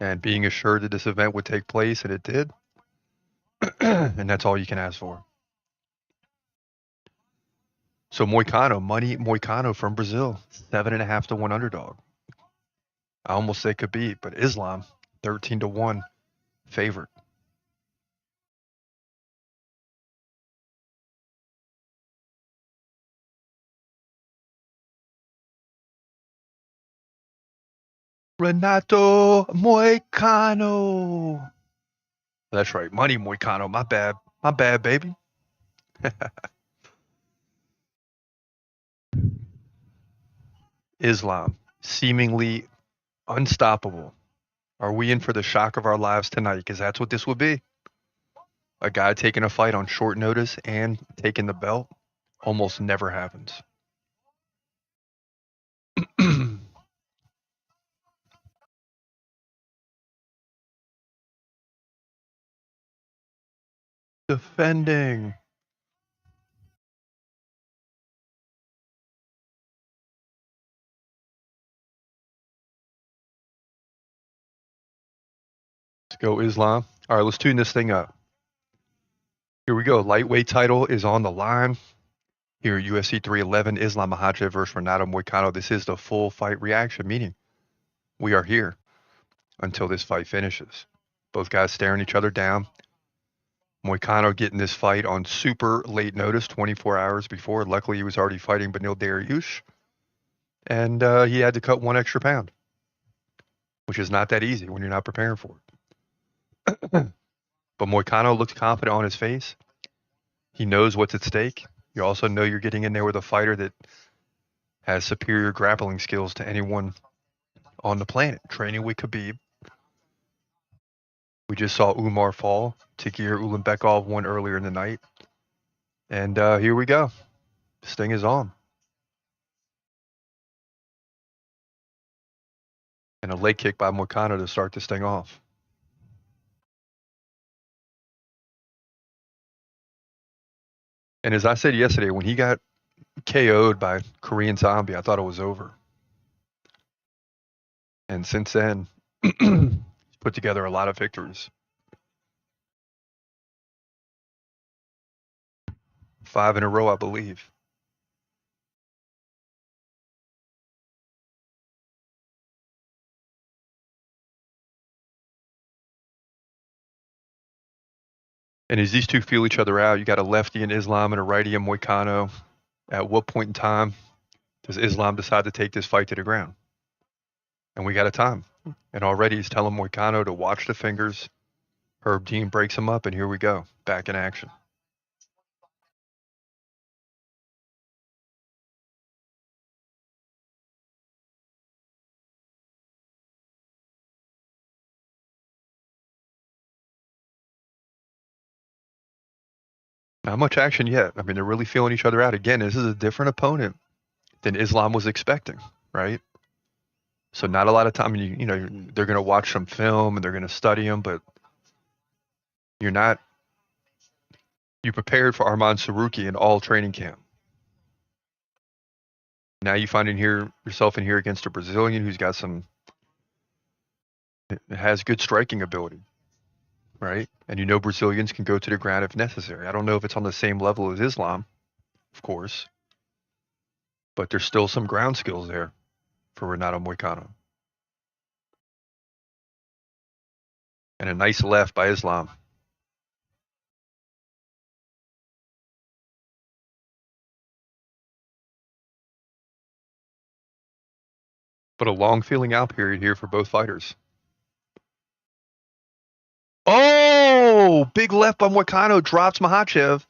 and being assured that this event would take place, and it did. And that's all you can ask for. So Moicano from Brazil, 7.5 to 1 underdog. I almost say could beat, but Islam, 13 to 1 favorite. Renato Moicano. That's right, money Moicano. My bad, baby. Islam, seemingly unstoppable. Are we in for the shock of our lives tonight? Because that's what this would be. A guy taking a fight on short notice and taking the belt almost never happens. Defending. Let's go, Islam. All right, let's tune this thing up. Here we go. Lightweight title is on the line. Here at UFC 311, Islam Makhachev versus Renato Moicano. This is the full fight reaction, meaning we are here until this fight finishes. Both guys staring each other down. Moicano getting this fight on super late notice, 24 hours before. Luckily, he was already fighting Beneil Dariush, and he had to cut 1 extra pound, which is not that easy when you're not preparing for it. But Moicano looks confident on his face. He knows what's at stake. You also know you're getting in there with a fighter that has superior grappling skills to anyone on the planet. Training with Khabib. We just saw Umar fall. Tagir Ulanbekov won earlier in the night. And here we go. This thing is on. And a leg kick by Moicano to start this thing off. And as I said yesterday, when he got KO'd by Korean Zombie, I thought it was over. And since then, he's put together a lot of victories. 5 in a row, I believe. And as these two feel each other out, you got a lefty in Islam and a righty in Moicano. At what point in time does Islam decide to take this fight to the ground? And we got a time. And already he's telling Moicano to watch the fingers. Herb Dean breaks him up, and here we go. Back in action. Not much action yet. I mean, they're really feeling each other out. Again, this is a different opponent than Islam was expecting, right? So not a lot of time. You know, they're going to watch some film and they're going to study him, but you're not. You prepared for Arman Saruki in all training camp. Now you find yourself in here against a Brazilian who's got has good striking ability, right? And you know Brazilians can go to the ground if necessary. I don't know if it's on the same level as Islam, of course, but there's still some ground skills there for Renato Moicano. And a nice left by Islam. But a long feeling out period here for both fighters. Oh, big left by Moicano, drops Makhachev,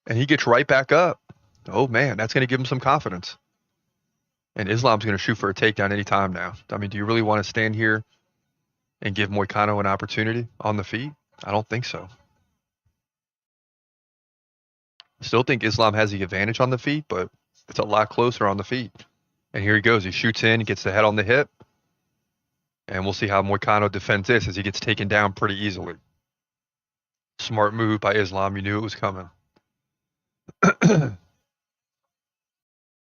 and he gets right back up. Oh, man, that's going to give him some confidence. And Islam's going to shoot for a takedown anytime now. I mean, do you really want to stand here and give Moicano an opportunity on the feet? I don't think so. I still think Islam has the advantage on the feet, but it's a lot closer on the feet. And here he goes. He shoots in, gets the head on the hip. And we'll see how Moicano defends this as he gets taken down pretty easily. Smart move by Islam. You knew it was coming. And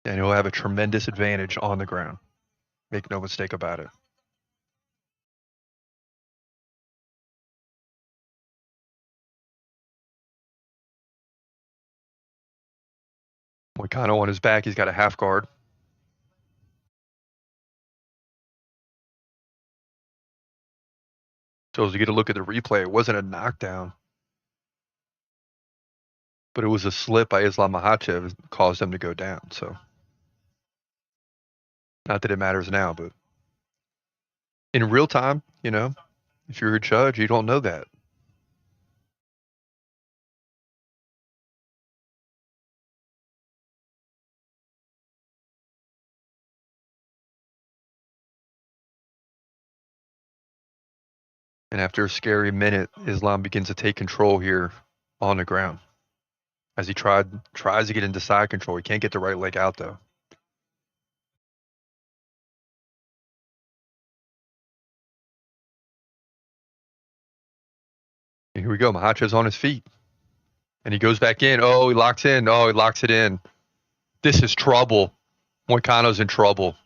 he'll have a tremendous advantage on the ground. Make no mistake about it. Moicano on his back. He's got a half guard. So as you get a look at the replay, it wasn't a knockdown, but it was a slip by Islam Makhachev that caused him to go down. So not that it matters now, but in real time, you know, if you're a judge, you don't know that. And after a scary minute, Islam begins to take control here on the ground. As he tries to get into side control. He can't get the right leg out, though. And here we go. Makhachev's on his feet. And he goes back in. Oh, he locks in. Oh, he locks it in. This is trouble. Moicano's in trouble.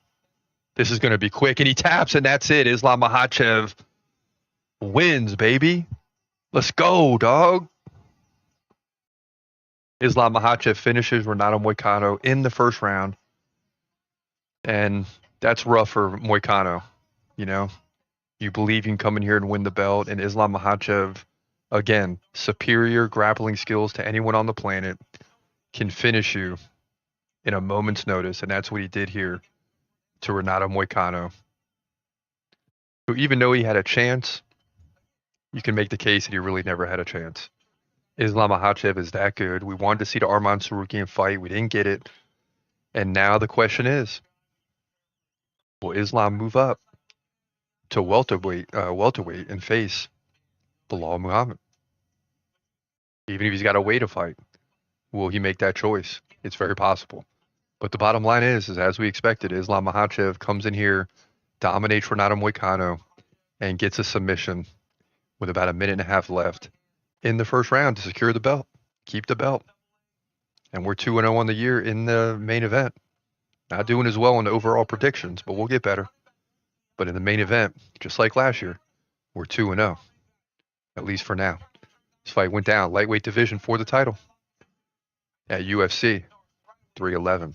This is going to be quick. And he taps, and that's it. Islam Makhachev wins, baby. Let's go, dog. Islam Makhachev finishes Renato Moicano in the first round. And that's rough for Moicano. You know, you believe you can come in here and win the belt. And Islam Makhachev, again, superior grappling skills to anyone on the planet, can finish you in a moment's notice. And that's what he did here to Renato Moicano. So even though he had a chance, you can make the case that he really never had a chance. Islam Makhachev is that good. We wanted to see the Arman Sarukian fight. We didn't get it. And now the question is, will Islam move up to welterweight and face Bilal Muhammad? Even if he's got a way to fight, will he make that choice? It's very possible. But the bottom line is as we expected, Islam Makhachev comes in here, dominates Renato Moicano, and gets a submission with about a minute and a half left in the first round to secure the belt, keep the belt. And we're 2-0 on the year in the main event. Not doing as well in the overall predictions, but we'll get better. But in the main event, just like last year, we're 2-0, at least for now. This fight went down, lightweight division for the title at UFC 311.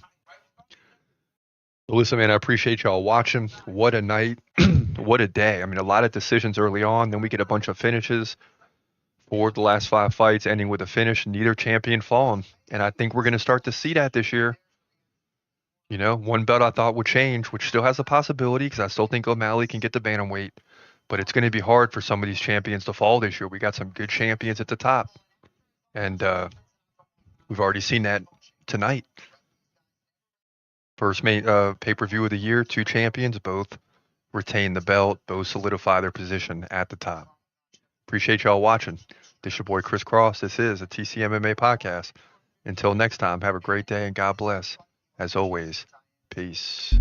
Well, listen, man, I appreciate y'all watching. What a night. What a day. I mean, a lot of decisions early on. Then we get a bunch of finishes for the last 5 fights, ending with a finish. Neither champion fallen. And I think we're going to start to see that this year. You know, one belt I thought would change, which still has a possibility because I still think O'Malley can get the bantamweight. But it's going to be hard for some of these champions to fall this year. We got some good champions at the top. And we've already seen that tonight. First pay-per-view of the year, 2 champions, both retain the belt, both solidify their position at the top. Appreciate y'all watching. This your boy Chris Cross. This is a TCMMA podcast. Until next time, have a great day and God bless. As always, peace.